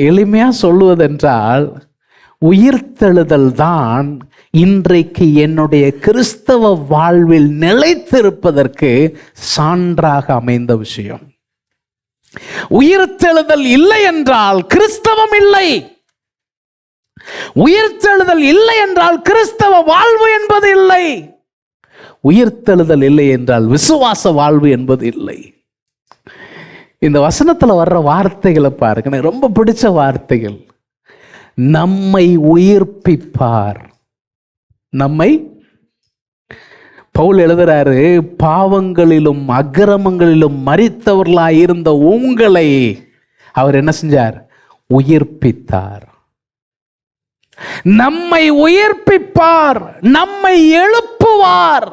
எளிமையா சொல்லுவதென்றால், உயிர்த்தெழுதல் தான் இன்றைக்கு என்னுடைய கிறிஸ்தவ வாழ்வில் நிலைத்திருப்பதற்கு சான்றாக அமைந்த விஷயம். உயிர்த்தெழுதல் இல்லை என்றால் கிறிஸ்தவம் இல்லை. உயிர்த்தெழுதல் இல்லை என்றால் கிறிஸ்தவ வாழ்வு என்பது இல்லை. உயிர்த்தெழுதல் இல்லை என்றால் விசுவாச வாழ்வு என்பது இல்லை. இந்த வசனத்துல வர்ற வார்த்தைகளை பாருங்க, எனக்கு ரொம்ப பிடிச்ச வார்த்தைகள். நம்மை உயிர்ப்பிப்பார். நம்மை பவுல் எழுதுறாரு, பாவங்களிலும் அக்கிரமங்களிலும் மரித்தவர்களாய் இருந்த உங்களை அவர் என்ன செஞ்சார்? உயிர்ப்பித்தார். நம்மை உயிர்ப்பிப்பார், நம்மை எழுப்புவார்.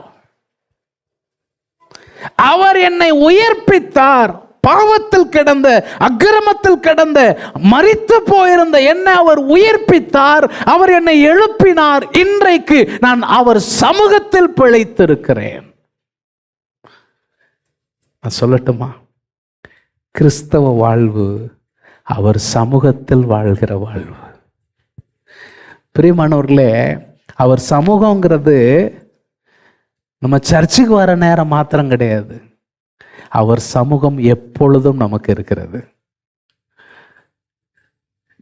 அவர் என்னை உயிர்ப்பித்தார். பாவத்தில் கிடந்த, அக்கிரமத்தில் கிடந்த, மரித்து போயிருந்த என்னை அவர் உயிர்ப்பித்தார். அவர் என்னை எழுப்பினார். இன்றைக்கு நான் அவர் சமூகத்தில் பிழைத்திருக்கிறேன். நான் சொல்லட்டுமா? கிறிஸ்தவ வாழ்வு அவர் சமூகத்தில் வாழ்கிற வாழ்வு. பிரியமானவர்களே, அவர் சமூகங்கிறது நம்ம சர்ச்சுக்கு வர நேரம் மாத்திரம் கிடையாது. அவர் சமூகம் எப்பொழுதும் நமக்கு இருக்கிறது.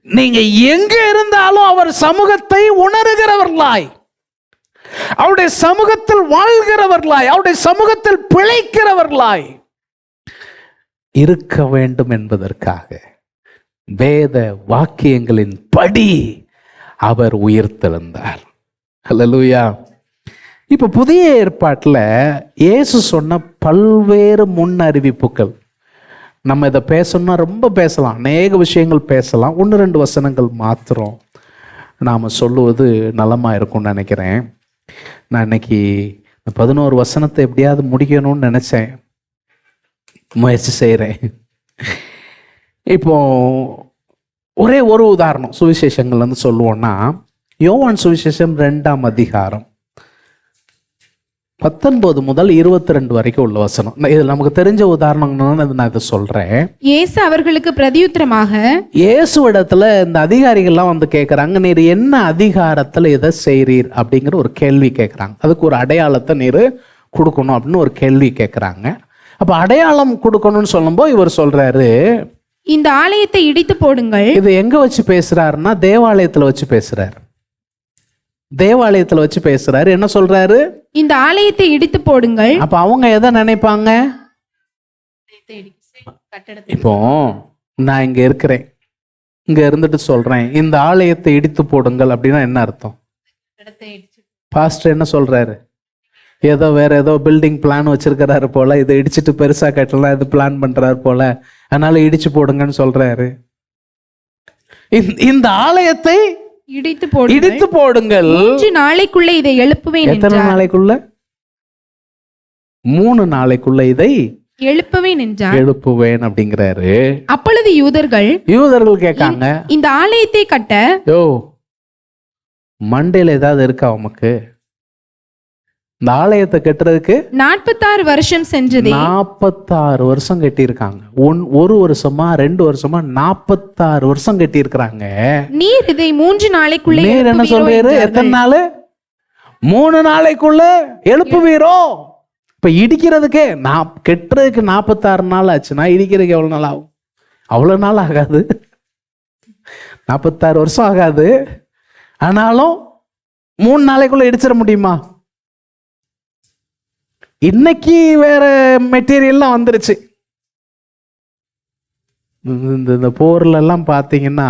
நீங்க எங்க இருந்தாலும் அவர் சமூகத்தை உணர்கிறவர்களாய், அவருடைய சமூகத்தில் வாழ்கிறவர்களாய், அவருடைய சமூகத்தில் பிழைக்கிறவர்களாய் இருக்க வேண்டும் என்பதற்காக வேத வாக்கியங்களின் படி அவர் உயிர்த்தெழுந்தார். அல்லேலூயா. இப்போ புதிய ஏற்பாட்டில் இயேசு சொன்ன பல்வேறு முன் அறிவிப்புகள், நம்ம இதை பேசணும்னா ரொம்ப பேசலாம், அநேக விஷயங்கள் பேசலாம். 1-2 வசனங்கள் மாத்திரம் நாம் சொல்லுவது நலமாக இருக்கும்னு நினைக்கிறேன். நான் இன்னைக்கு 11 வசனத்தை எப்படியாவது முடிக்கணும்னு நினச்சேன், முயற்சி செய்கிறேன். இப்போ ஒரே ஒரு உதாரணம் சுவிசேஷங்கள் வந்து சொல்லுவோம்னா, யோவான் சுவிசேஷம் 2ஆம் அதிகாரம் 19 முதல் 22 வரைக்கும் உள்ள வசனம். இது நமக்கு தெரிஞ்ச உதாரணம், நான் இதை சொல்றேன். இயேசு அவர்களுக்கு பிரதியுத்தரமாக, இயேசு இடத்துல இந்த அதிகாரிகள்லாம் வந்து கேட்கறாங்க, நீர் என்ன அதிகாரத்துல இதை செய்றீர் அப்படிங்கிற ஒரு கேள்வி கேட்கறாங்க. அதுக்கு ஒரு அடையாளத்தை நீர் கொடுக்கணும் அப்படின்னு ஒரு கேள்வி கேட்கறாங்க. அப்ப அடையாளம் கொடுக்கணும்னு சொல்லும்போது இவர் சொல்றாரு, இந்த ஆலயத்தை இடித்து போடுங்கள். இது எங்க வச்சு பேசுறாருன்னா தேவாலயத்துல வச்சு பேசுறாரு. தேவாலயத்துல வச்சு பேசுறாரு. என்ன சொல்றாரு? இந்த ஆலயத்தை இடித்து போடுங்கள். அப்ப அவங்க எதை நினைப்பாங்க? இப்போ நான் இங்க இருக்கிறேன், இங்க இருந்துட்டு சொல்றேன் இந்த ஆலயத்தை இடித்து போடுங்கள் அப்படின்னா என்ன அர்த்தம்? பாஸ்டர் என்ன சொல்றாரு? ஏதோ வேற ஏதோ பில்டிங் பிளான் வச்சிருக்கிறாரு போல, இதை இடிச்சிட்டு பெருசா கட்டலாம் இது பிளான் பண்றாரு போல, அதனால இடிச்சு போடுங்கன்னு சொல்றாரு. இந்த ஆலயத்தை இடித்து போடுங்கள். 3 நாளைக்குள்ள இதை எழுப்புவேன். எத்தனை நாளைக்குள்ள? 3 நாளைக்குள்ள இதை எழுப்புவேன் என்றார். எழுப்புவேன் அப்படிங்கிறாரு. அப்பொழுது யூதர்கள் கேட்காங்க, இந்த ஆலயத்தை கட்ட யோ மண்டையில ஏதாவது இருக்கா உமக்கு? இந்த ஆலயத்தை கட்டுறதுக்கு 46 வருஷம் சென்றதே. 46 வருஷம் கட்டியிருக்காங்க. ஒரு வருஷமா 2 வருஷமா 46 வருஷம் கட்டி இருக்கிறாங்க. நீர் இதை 3 நாளைக்குள்ளே நீர் என்ன சொல்றாரு? எத்தனை நாள்? 3 நாளைக்குள்ள எழுப்புவீரோ? இப்ப இடிக்கிறதுக்கே நான் கெட்டுறதுக்கு 46 நாள் ஆச்சுன்னா இடிக்கிறதுக்கு எவ்வளவு நாள் ஆகும்? அவ்வளவு நாள் ஆகாது, 46 வருஷம் ஆகாது. ஆனாலும் 3 நாளைக்குள்ள இடிச்சிட முடியுமா? இன்னைக்கு வேற மெட்டீரியல்லாம் வந்துருச்சு. இந்த போர்ல எல்லாம் பார்த்தீங்கன்னா,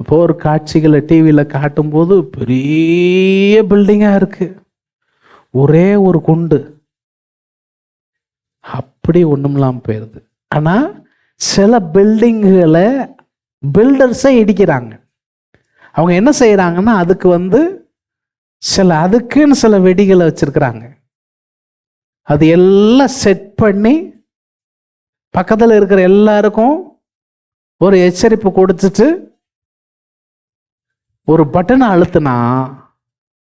போர் காட்சிகளை டிவியில காட்டும் போது பெரிய பில்டிங்கா இருக்கு, ஒரே ஒரு குண்டு அப்படி ஒண்ணுமில்லாம போயிருது. ஆனா சில பில்டிங்குகளை பில்டர்ஸை இடிக்கிறாங்க. அவங்க என்ன செய்யறாங்கன்னா, அதுக்கு அதுக்குன்னு சில வெடிகளை வச்சிருக்கிறாங்க. அது எல்லாம் செட் பண்ணி பக்கத்தில் இருக்கிற எல்லாருக்கும் ஒரு எச்சரிப்பு கொடுத்துட்டு ஒரு பட்டனை அழுத்தினா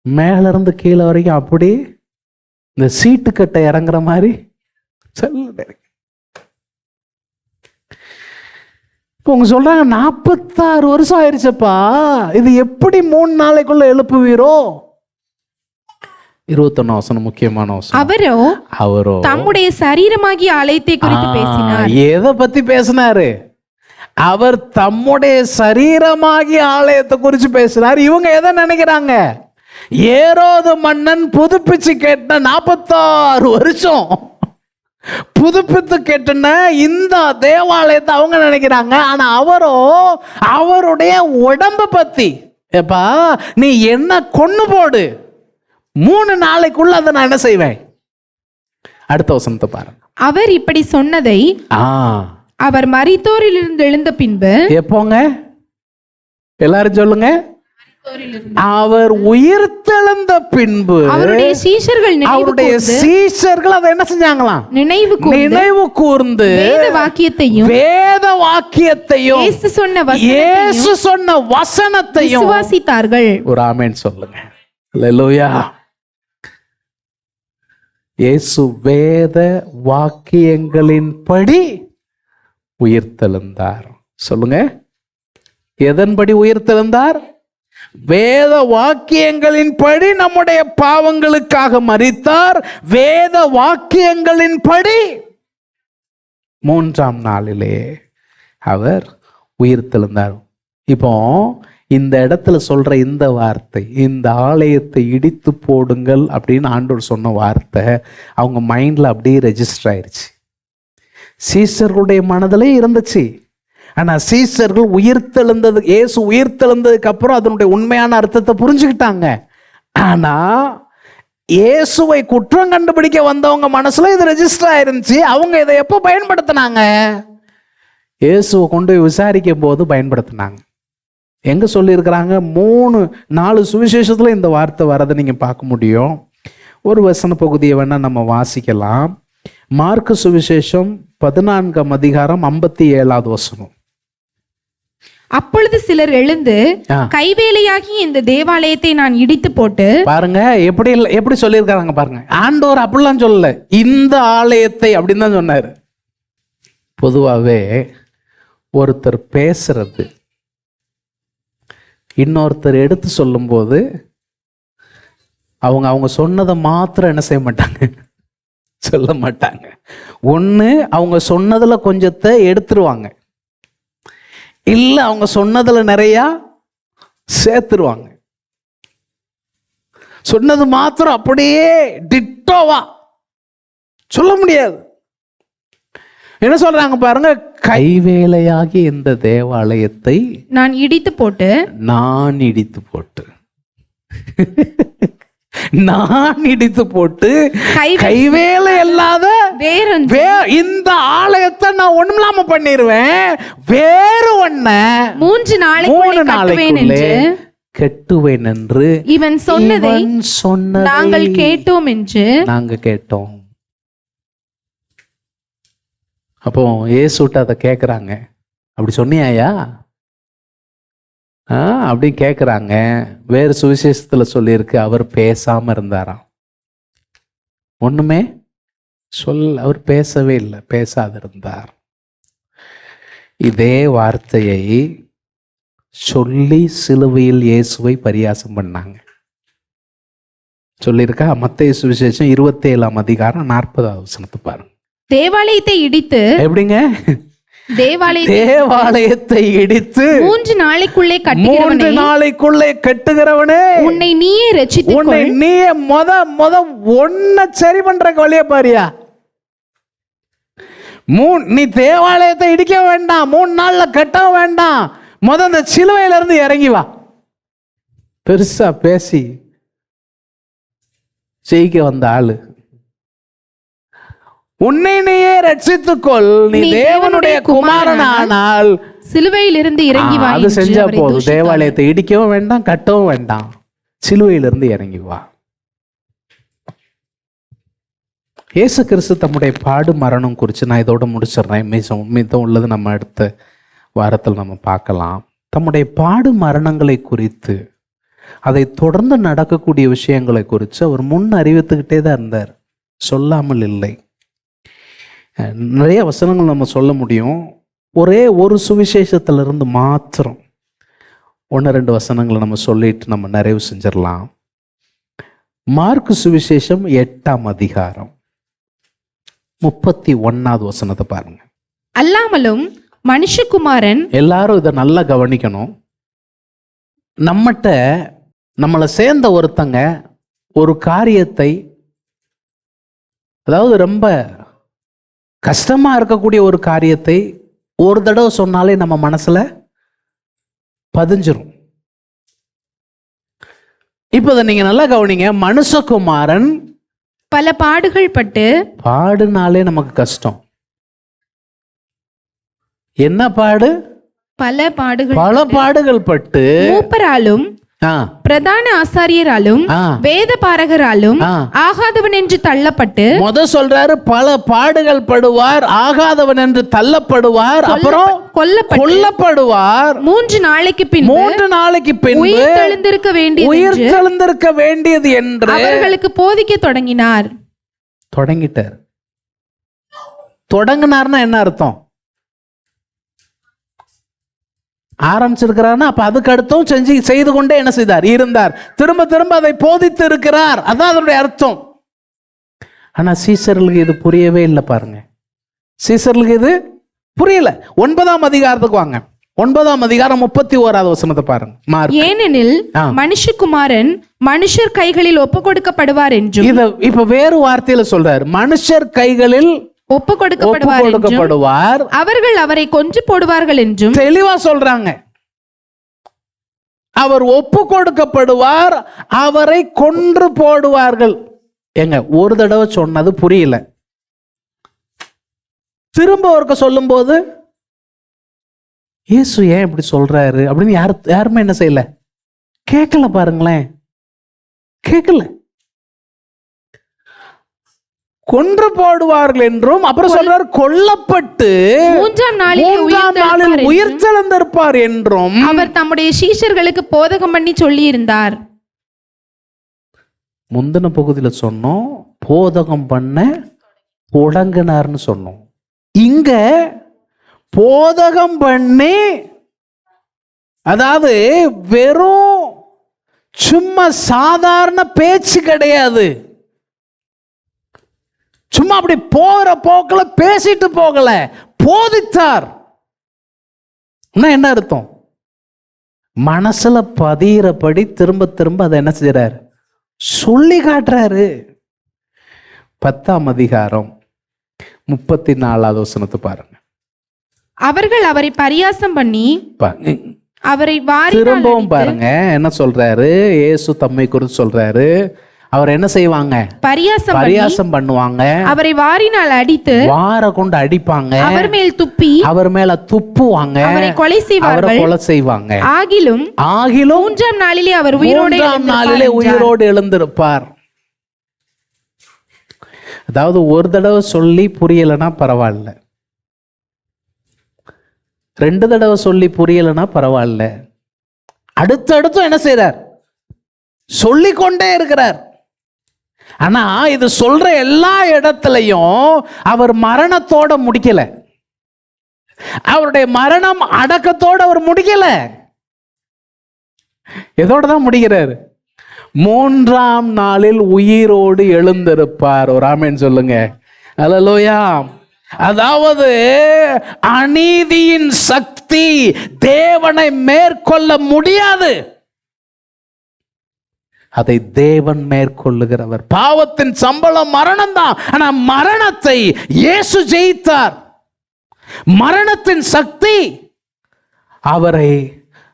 மேல இருந்து கீழே வரைக்கும் அப்படி இந்த சீட்டு கட்டை இறங்குற மாதிரி இப்போ உங்க சொல்றாங்க 46 வருஷம் ஆயிடுச்சப்பா, இது எப்படி 3 நாளைக்குள்ள எழுப்புவீரோ? 21 வசனம் முக்கியமான வசனம். அவரோ தம்முடைய சரீரமாகிய ஆலயத்தை குறித்து பேசினார். எதை பத்தி பேசினாரு? அவர் தம்முடைய சரீரமாகிய ஆலயத்தை குறித்து பேசினார். இவங்க எதை நினைக்கிறாங்க? ஏரோது மன்னன் புதுப்பிச்சு கேட்ட 46 வருஷம் புதுப்பித்து கேட்டுன இந்த தேவாலயத்தை அவங்க நினைக்கிறாங்க. ஆனா அவரோ அவருடைய உடம்ப பத்தி, ஏப்பா நீ என்ன கொன்னு போடு, 3 நாளைக்குள்ள அதை நான் என்ன செய்வேன்? அடுத்த வசனத்தை பாருங்க. அவர் இப்படி சொன்னதை அவர் மரித்தோரிலிருந்து எழுந்த பின்பு, எப்போங்க எல்லாரும் சொல்லுங்க, அவர் உயிர்த்தெழுந்த பின்பு அவருடைய சீஷர்கள் அதை என்ன செஞ்சாங்களாம்? நினைவு கூர்ந்து வேத வாக்கியத்தையும் இயேசு சொன்ன வசனத்தையும் விசுவாசித்தார்கள். ஒரு ஆமென் சொல்லுங்க. அல்லேலூயா. இயேசு வேத வாக்கியங்களின்படி உயிர்த்தெழுந்தார். சொல்லுங்க, எதன்படி உயிர்த்தெழுந்தார்? வேத வாக்கியங்களின்படி நம்முடைய பாவங்களுக்காக மரித்தார். வேத வாக்கியங்களின்படி 3ஆம் நாளிலே அவர் உயிர்த்தெழுந்தார். இப்போ இந்த இடத்துல சொல்ற இந்த வார்த்தை, இந்த ஆலயத்தை இடித்து போடுங்கள் அப்படின்னு ஆண்டவர் சொன்ன வார்த்தை அவங்க மைண்ட்ல அப்படியே ரெஜிஸ்டர் ஆயிருச்சு. சீசர்களுடைய மனதிலே இருந்துச்சு. ஆனா சீசர்கள் உயிர்த்தெழுந்தது, இயேசு உயிர்த்தெழுந்ததுக்கு அப்புறம் அதனுடைய உண்மையான அர்த்தத்தை புரிஞ்சுக்கிட்டாங்க. ஆனா இயேசுவை குற்றம் கண்டுபிடிக்க வந்தவங்க மனசுல இது ரெஜிஸ்டர் ஆயிருந்துச்சு. அவங்க இதை எப்போ பயன்படுத்தினாங்க? இயேசுவை கொண்டு போய் விசாரிக்கும் போது பயன்படுத்தினாங்க. எங்க சொல்லியிருக்கிறாங்க? 3-4 சுவிசேஷத்துல இந்த வார்த்தை வரதை நீங்க பார்க்க முடியும். ஒரு வசன பகுதியை வேணா நம்ம வாசிக்கலாம். மார்க்கு சுவிசேஷம் 14ஆம் அதிகாரம் 57வது வசனம். அப்பொழுது சிலர் எழுந்து, கைவேலையாகி இந்த தேவாலயத்தை நான் இடித்து போட்டு. பாருங்க எப்படி சொல்லியிருக்காங்க பாருங்க. ஆண்டவர் அப்படிலாம் சொல்லல, இந்த ஆலயத்தை அப்படின்னு தான் சொன்னாரு. பொதுவாகவே ஒருத்தர் பேசுறது இன்னொருத்தர் எடுத்து சொல்லும் போது அவங்க சொன்னதை மாத்திரம் என்ன செய்ய மாட்டாங்க, சொல்ல மாட்டாங்க. ஒன்று அவங்க சொன்னதுல கொஞ்சத்தை எடுத்துருவாங்க, இல்லை அவங்க சொன்னதுல நிறையா சேர்த்துருவாங்க. சொன்னது மாத்திரம் அப்படியே டிட்டோவா சொல்ல முடியாது. என்ன சொல்றாங்க பாருங்க, கைவேலையாகி இந்த தேவாலயத்தை நான் இடித்து போட்டு கைவேலை இல்லாத இந்த ஆலயத்தை நான் ஒண்ணுமில்லாம பண்ணிடுவேன், வேறு ஒண்ண 3 நாளைக்குள்ளே கட்டுவேன் என்று இவன் சொன்னதை நாங்கள் கேட்டோம் என்று நாங்க கேட்டோம். அப்போ இயேசுட்ட அதை கேட்குறாங்க, அப்படி சொன்னியாயா அப்படி கேட்குறாங்க. வேறு சுவிசேஷத்தில் சொல்லியிருக்கு, அவர் பேசாமல் இருந்தாராம். ஒண்ணுமே அவர் பேசவே இல்லை, பேசாதிருந்தார். இதே வார்த்தையை சொல்லி சிலுவையில் இயேசுவை பரியாசம் பண்ணாங்க. சொல்லியிருக்கா? மத்தேயு சுவிசேஷம் 27 அதிகாரம் 40வது வசனத்தை பாருங்க. தேவாலயத்தை இடித்து, எப்படிங்க? தேவாலயத்தை இடித்து 3 நாளைக்குள்ளே கட்டுகிறவனே, உன்னை நீயே ரட்சித்துக் கொள். உன்னை நீயே ஒன்ன சரி பண்றக்கு வழிய பாரியா. நீ தேவாலயத்தை இடிக்க வேண்டாம், 3 நாள்ல கட்ட வேண்டாம், அந்த சிலுவையில இருந்து இறங்கி வா. பெருசா பேசி செய்க வந்த ஆளு. உன்னை நீயே ரட்சித்துக்கொள், நீ தேவனுடைய குமாரன் ஆனால் சிலுவையில் இருந்து இறங்கி வா. அது செஞ்சா போதும். தேவாலயத்தை இடிக்கவும் வேண்டாம், கட்டவும் வேண்டாம், சிலுவையிலிருந்து இறங்கி வா. இயேசு கிறிஸ்து தம்முடைய பாடு மரணம் குறித்து நான் இதோட முடிச்சிடுறேன். மிதம் உள்ளது நம்ம அடுத்த வாரத்தில் நம்ம பார்க்கலாம். தம்முடைய பாடு மரணங்களை குறித்து, அதை தொடர்ந்து நடக்கக்கூடிய விஷயங்களை குறித்து அவர் முன் அறிவித்துக்கிட்டே தான் இருந்தார், சொல்லாமல் இல்லை. நிறைய வசனங்கள் நம்ம சொல்ல முடியும். ஒரே ஒரு சுவிசேஷத்திலிருந்து மாத்திரம் 1-2 வசனங்களை நம்ம சொல்லிட்டு நம்ம நிறைவு செஞ்சிடலாம். மார்க்கு சுவிசேஷம் 8ஆம் அதிகாரம் 31வது வசனத்தை பாருங்க. அல்லாமலும் மனுஷகுமாரன், எல்லாரும் இதை நல்லா கவனிக்கணும். நம்மளை சேர்ந்த ஒருத்தங்க ஒரு காரியத்தை, அதாவது ரொம்ப கஷ்டமா இருக்கக்கூடிய ஒரு காரியத்தை ஒரு தடவை சொன்னாலே நம்ம மனசுல பதிஞ்சிரும். இப்ப இதை நீங்க நல்லா கவனிங்க. மனுஷகுமாரன் பல பாடுகள் பட்டு, பாடுனாலே நமக்கு கஷ்டம். என்ன பாடு? பல பாடுகள் பட்டு மூப்பராலும் பிரதான ஆசாரியராலும் வேத பாரகராலும் ஆகாதவன் என்று தள்ளப்பட்டு, சொல்றாரு பல பாடுகள் படுவார், ஆகாதவன் என்று தள்ளப்படுவார், அப்புறம் கொல்லப்படுவார். 3 நாளைக்கு பின் உயிர் தெழுந்திருக்க வேண்டியது என்று அவர்களுக்கு போதிக்க தொடங்கினார்னா என்ன அர்த்தம்? ஆரம்பிச்சிருக்கிறார்னா அப்ப அதுக்கு அடுத்தும் செய்து கொண்டே என்ன செய்தார்? இருந்தார். திரும்ப அதை போதித்து இருக்கிறார். அதான் அதனுடைய அர்த்தம். ஆனா சீசர்களுக்கு இது புரியவே இல்லை. பாருங்க, சீசர்களுக்கு இது புரியல. 9ஆம் அதிகாரத்துக்கு வாங்க. 9ஆம் அதிகாரம் 31வது வசனத்தை பாருங்க. ஏனெனில் மனுஷகுமாரன் மனுஷர் கைகளில் ஒப்பு கொடுக்கப்படுவார் என்றும், இப்ப வேறு வார்த்தையில சொல்றாரு, மனுஷர் கைகளில் ஒப்பு கொடுக்கப்படுவார், அவர்கள் அவரை கொன்று போடுவார்கள் என்றும் தெளிவா சொல்றாங்க. அவர் ஒப்பு கொடுக்கப்படுவார், அவரை கொன்று போடுவார்கள். எங்க ஒரு தடவை சொன்னது புரியல, திரும்ப ஒருக்க சொல்லும் போது இயேசு ஏன் இப்படி சொல்றாரு அப்படின்னு யாருமே என்ன செய்யல, கேட்கல. பாருங்களேன், கேட்கல. கொன்று போடுவார்கள் என்றும், அப்புறம் சொல்றார் கொல்லப்பட்டு 3ஆம் நாளில் உயிர் தெழுந்திருப்பார் என்றும் அவர் தம்முடைய சீஷர்களுக்கு போதகம் பண்ணி சொல்லி இருந்தார். முந்தின பகுதியில சொன்னோம் போதகம் பண்ண தொடங்கினார்னு சொன்னோம். இங்க போதகம் பண்ணி, அதாவது வெறும் சும்மா சாதாரண பேச்சு கிடையாது, சும்மா அப்படி போற போக்குல பேசிட்டு போகல, போதித்தார். என்ன அர்த்தம்? மனசுல பதியிறபடி திரும்ப அதை என்ன செய்யறாரு? சொல்லி காட்டுறாரு. 10ஆம் அதிகாரம் 34வது வசனத்தை பாருங்க. அவர்கள் அவரை பரியாசம் பண்ணி அவரை திரும்பவும் பாருங்க என்ன சொல்றாரு? இயேசு தம்மை குறித்து சொல்றாரு. அவர் என்ன செய்வாங்க? பரியாசம் பண்ணுவாங்க. அவரை வாரினால் அடித்து, வார கொண்டு அடிப்பாங்க. அவர் மேல துப்புவாங்க. அவரை கொலை செய்வாங்க. ஆகிலும் 3ஆம் நாளிலே அவர் உயிரோடு எழுந்திருப்பார். அதாவது ஒரு தடவை சொல்லி புரியலன்னா பரவாயில்ல, 2 தடவை சொல்லி புரியலன்னா பரவாயில்ல, அடுத்தடுத்து என்ன செய்றார்? சொல்லிக்கொண்டே இருக்கிறார். ஆனா இது சொல்ற எல்லா இடத்துலையும் அவர் மரணத்தோட முடிக்கல. அவருடைய மரணம் அடக்கத்தோட அவர் முடிக்கல. எதோட தான் முடிக்கிறார்? 3ஆம் நாளில் உயிரோடு எழுந்திருப்பார். ஒரு ஆமென் சொல்லுங்க. அல்லேலூயா. அதாவது அநீதியின் சக்தி தேவனை மேற்கொள்ள முடியாது. அதை தேவன் மேற்கொள்ளுகிறவர். பாவத்தின் சம்பளம் மரணம் தான். ஆனா மரணத்தை இயேசு ஜெயித்தார். மரணத்தின் சக்தி அவரை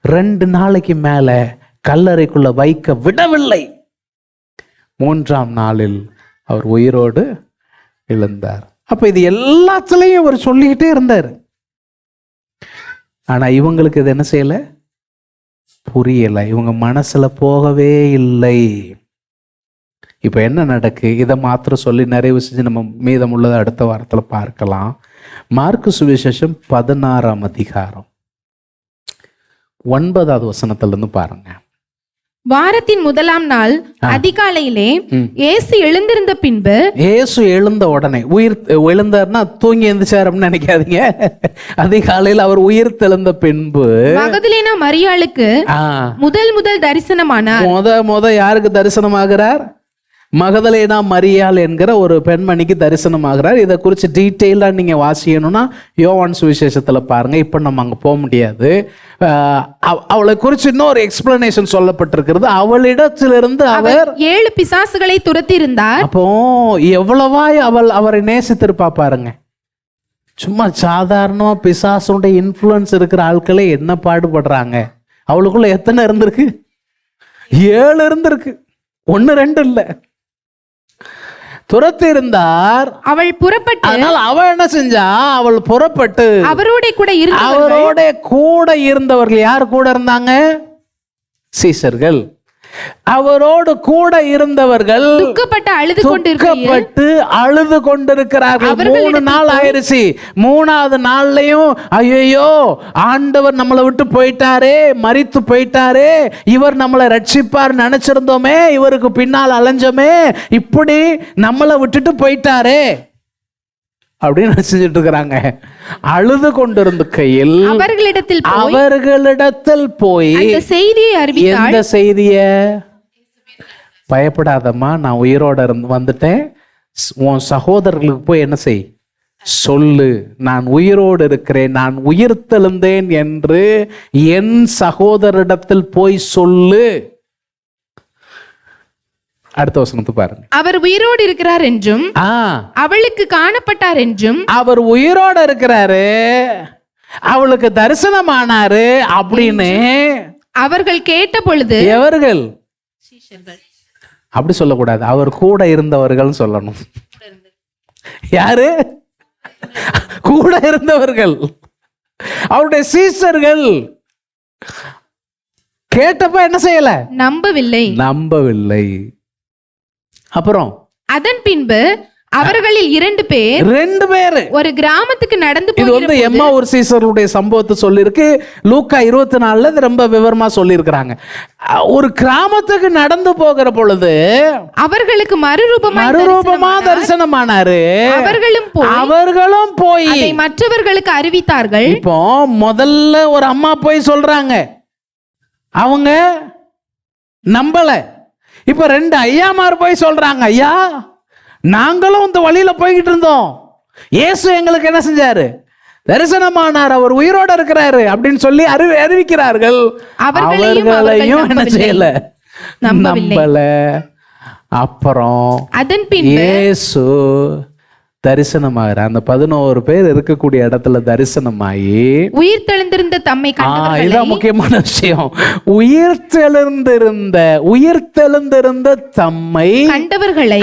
2 நாளைக்கு மேல கல்லறைக்குள்ள வைக்க விடவில்லை. 3ஆம் நாளில் அவர் உயிரோடு எழுந்தார். அப்ப இது எல்லாத்துலயும் அவர் சொல்லிக்கிட்டே இருந்தார். ஆனா இவங்களுக்கு இது என்ன செய்யல? புரியல. இவங்க மனசுல போகவே இல்லை. இப்ப என்ன நடக்கு? இதை மாத்திரம் சொல்லி நிறைவு செஞ்சு நம்ம மீதம் உள்ளதை அடுத்த வாரத்துல பார்க்கலாம். மார்க்கு சுவிசேஷம் 16ஆம் அதிகாரம் 9வது வசனத்திலிருந்து பாருங்க. வாரத்தின் முதலாம் நாள் அதிகாலையிலே இயேசு எழுந்திருந்த பின்பு, இயேசு எழுந்த உடனே, உயிர் எழுந்தார்னா தூங்கி எழுந்துச்சார் அப்படின்னு நினைக்காதீங்க. அதிகாலையில் அவர் உயிர் தெழுந்த பின்பு மகதலேனா மரியாளுக்கு முதல் தரிசனமானார். முத யாருக்கு தரிசனமாகிறார்? மகதலேனா மரியாள் என்கிற ஒரு பெண்மணிக்கு தரிசனமாகிறார். இதை குறித்து டீட்டெயிலாக நீங்கள் வாசிக்கணும்னா யோவான் சுவிசேஷத்தில் பாருங்க. இப்போ நம்ம அங்கே போக முடியாது. அவளை குறித்து இன்னொரு எக்ஸ்பிளனேஷன் சொல்லப்பட்டிருக்கிறது. அவளிடத்திலிருந்து அவர் 7 பிசாசுகளை துரத்தி இருந்தார். அப்போ எவ்வளவா அவரை நேசித்திருப்பா பாருங்க. சும்மா சாதாரணமா பிசாசுடைய இன்ஃப்ளூயன்ஸ் இருக்கிற ஆட்களே என்ன பாடுபடுறாங்க. அவளுக்குள்ள எத்தனை இருந்திருக்கு? 7 இருந்திருக்கு. 1 2 இல்லை. துரத்தி இருந்தார். அவள் புறப்பட்டு, அதனால அவள் என்ன செஞ்சா? அவள் புறப்பட்டு அவரோட கூட இருந்தவர்கள் யார் கூட இருந்தாங்க? சீஷர்கள். அவரோடு கூட இருந்தவர்கள் துக்கப்பட்டு அழுது கொண்டிருக்கிறார்கள். 3 நாள் ஆயிருச்சு. 3ஆவது நாள்லயும் ஐயோ ஆண்டவர் நம்மளை விட்டு போயிட்டாரே, மரித்து போயிட்டாரே, இவர் நம்மளை ரட்சிப்பார் நினைச்சிருந்தோமே, இவருக்கு பின்னால் அலைஞ்சோமே, இப்படி நம்மளை விட்டுட்டு போயிட்டாரே அப்படின்னு செஞ்சுட்டு இருக்கிறாங்க. அழுது கொண்டிருந்த கையில் அவர்களிடத்தில் போய் செய்தியை அறிவித்தாள். எந்த செய்திய? பயப்படாதம்மா, நான் உயிரோட வந்துட்டேன். உன் சகோதரர்களுக்கு போய் என்ன செய்? சொல்லு, நான் உயிரோடு இருக்கிறேன், நான் உயிர் தெழுந்தேன் என்று என் சகோதரிடத்தில் போய் சொல்லு. அடுத்த வசனத்தை பாருங்க. அவர் உயிரோடு இருக்கிறார் என்றும் அவளுக்கு காணப்பட்டார் என்றும், அவர் உயிரோடு இருக்கிறாரு, அவளுக்கு தரிசனமானாரு அப்படின்னு அவர்கள் கேட்ட பொழுது, எவர்கள்? அப்படி சொல்லக்கூடாது, அவர் கூட இருந்தவர்கள் சொல்லணும். யாரு கூட இருந்தவர்கள்? அவருடைய சீஷர்கள். கேட்டப்ப என்ன செய்யல? நம்பவில்லை. அப்புறம் அதன் பின்பு அவர்களில் 2 பேர் ஒரு கிராமத்துக்கு நடந்து போய், இது வந்து எம்மாவூர் சீஷர்களுடைய சம்பவத்தை சொல்லியிருக்கு. லூக்கா 24 ரொம்ப விவரமா சொல்லியிருக்கிறாங்க. ஒரு கிராமத்துக்கு நடந்து போகிற பொழுது அவர்களுக்கு மறுரூபமா தரிசனமானாரு. அவர்களும் போய் மற்றவர்களுக்கு அறிவித்தார்கள். இப்போ முதல்ல ஒரு அம்மா போய் சொல்றாங்க, அவங்க நம்பல. இப்ப 2 ஐயாமார் போய் சொல்றாங்க, ஐயா நாங்களும் இந்த வழியில போய்கிட்டு இருந்தோம், இயேசு எங்களுக்கு என்ன செஞ்சாரு? தரிசனமானார், அவர் உயிரோட இருக்கிறாரு அப்படின்னு சொல்லி அறிவிக்கிறார்கள். அவர்களையும் என்ன செய்யல? நம்பல. அப்புறம் அதன் பின் இயேசு தரிசனமாகிற அந்த 11 பேர் இருக்கக்கூடிய இடத்துல தரிசனமாயி உயிர் தெழுந்திருந்த தம்மை கண்டவர்களை, இதான் முக்கியமான விஷயம், உயிர் தெழுந்திருந்த தம்மை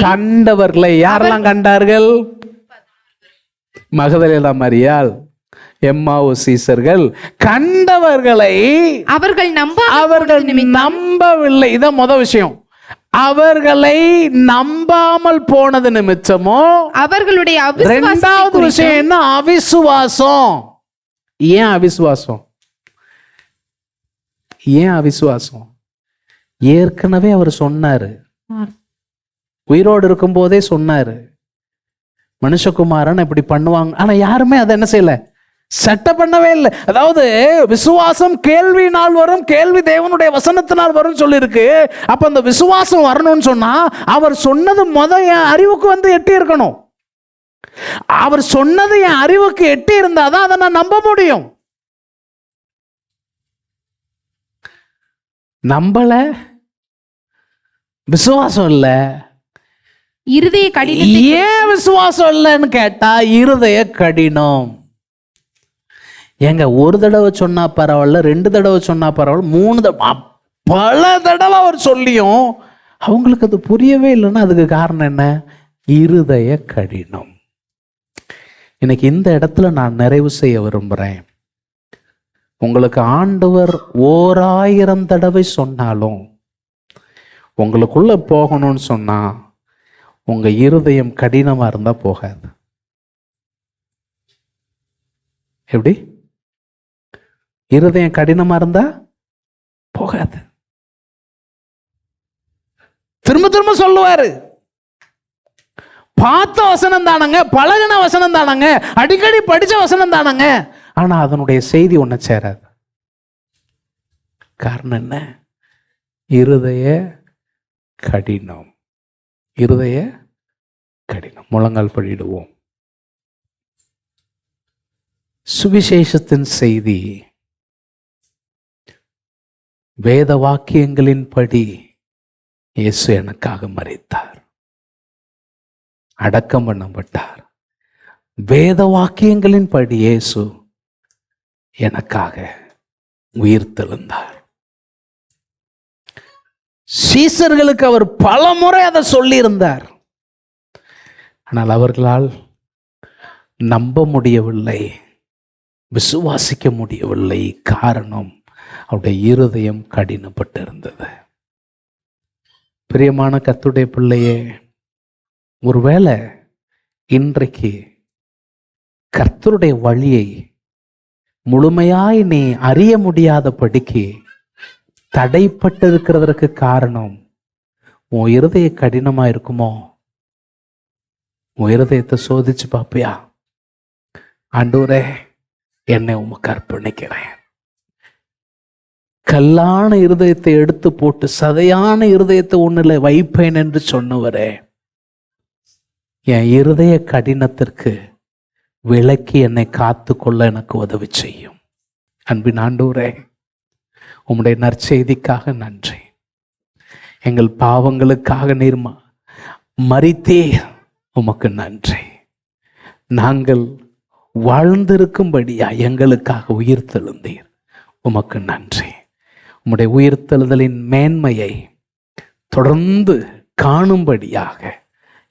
கண்டவர்களை யாரெல்லாம் கண்டார்கள்? மகதலேனா மரியாள், எம்மாவூர் சீஷர்கள் கண்டவர்களை அவர்கள் நம்பவில்லை. இதான் முதல் விஷயம். அவர்களை நம்பாமல் போனது நிமித்தமோ அவர்களுடைய 2வது விஷயம் என்ன? அவிசுவாசம். ஏன் அவிசுவாசம்? ஏற்கனவே அவர் சொன்னாரு, உயிரோடு இருக்கும்போதே சொன்னாரு, மனுஷகுமாரன் இப்படி பண்ணுவாங்க. ஆனா யாருமே அதை என்ன செய்யல, சட்ட பண்ணவே இல்லை. அதாவது விசுவாசம் கேள்வியினால் வரும், கேள்வி தேவனுடைய வசனத்தினால் வரும் சொல்லியிருக்கு. அப்ப அந்த விசுவாசம் வரணும்னு சொன்னா அவர் சொன்னது என் அறிவுக்கு வந்து எட்டி இருக்கணும். அவர் சொன்னது என் அறிவுக்கு எட்டி இருந்தாதான் அதை நான் நம்ப முடியும். நம்பல, விசுவாசம் இல்ல. இருதய கடினம். ஏன் விசுவாசம் இல்லைன்னு கேட்டா இருதய கடினம். ஏங்க, ஒரு தடவை சொன்னா பரவாயில்ல, 2 தடவை சொன்னா பரவாயில்ல, 3 தடவை, பல தடவை அவர் சொல்லியும் அவங்களுக்கு அது புரியவே இல்லைன்னா அதுக்கு காரணம் என்ன? இருதய கடினம். இன்னைக்கு இந்த இடத்துல நான் நிறைவு செய்ய விரும்புறேன். உங்களுக்கு ஆண்டவர் 1000 தடவை சொன்னாலும் உங்களுக்குள்ள போகணும்னு சொன்னா உங்க இருதயம் கடினமா இருந்தா போகாது. எப்படி? இருதயம் கடினமா இருந்தா போகாது. திரும்ப திரும்ப சொல்லுவாரு, பார்த்த வசனம் தானங்க, பழகின வசனம் தானங்க, அடிக்கடி படிச்ச வசனம் தானங்க, ஆனா அதனுடைய செய்தி ஒண்ணு சேராது. காரணம் என்ன? இருதய கடினம். இருதய கடினம். முழங்கால் படிடுவோம். சுவிசேஷத்தின் செய்தி வேத வாக்கியங்களின்படி இயேசு எனக்காக மரித்தார், அடக்கம் பண்ணப்பட்டார். வேத வாக்கியங்களின்படி இயேசு எனக்காக உயிர்த்தெழுந்தார். சீசர்களுக்கு அவர் பல முறை அதை சொல்லியிருந்தார். ஆனால் அவர்களால் நம்ப முடியவில்லை, விசுவாசிக்க முடியவில்லை. காரணம், அவருடைய இருதயம் கடினப்பட்டு இருந்தது. பிரியமான கர்த்தருடைய பிள்ளையே, ஒருவேளை இன்றைக்கு கர்த்தருடைய வழியை முழுமையாய் நீ அறிய முடியாதபடிக்கு தடைப்பட்டு இருக்கிறதற்கு காரணம் உன் இருதய கடினமா இருக்குமோ? உன் இருதயத்தை சோதிச்சு பாப்பியா? ஆண்டவரே, என்னை உமக்கு அர்ப்பணிக்கிறேன். கல்லான இருதயத்தை எடுத்து போட்டு சதையான இருதயத்தை ஒண்ணுல வைப்பேன் என்று சொன்னவரே, என் இருதய கடினத்திற்கு விலக்கி என்னை காத்து கொள்ள எனக்கு உதவி செய்யும். அன்பின் ஆண்டவரே, உம்முடைய நற்செய்திக்காக நன்றி. எங்கள் பாவங்களுக்காக நீர் மரித்தே, உமக்கு நன்றி. நாங்கள் வாழ்ந்திருக்கும்படியா எங்களுக்காக உயிர்த்தெழுந்தீர், உமக்கு நன்றி. உம்முடைய உயிர்த்தெழுதலின் மேன்மையை தொடர்ந்து காணும்படியாக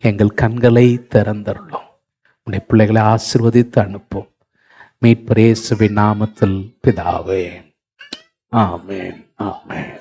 எங்கள் கண்களை திறந்தருளும். உம்முடைய பிள்ளைகளை ஆசீர்வதித்து அனுப்பும். மீட்பர் இயேசுவின் நாமத்தில் பிதாவே, ஆமென், ஆமென்.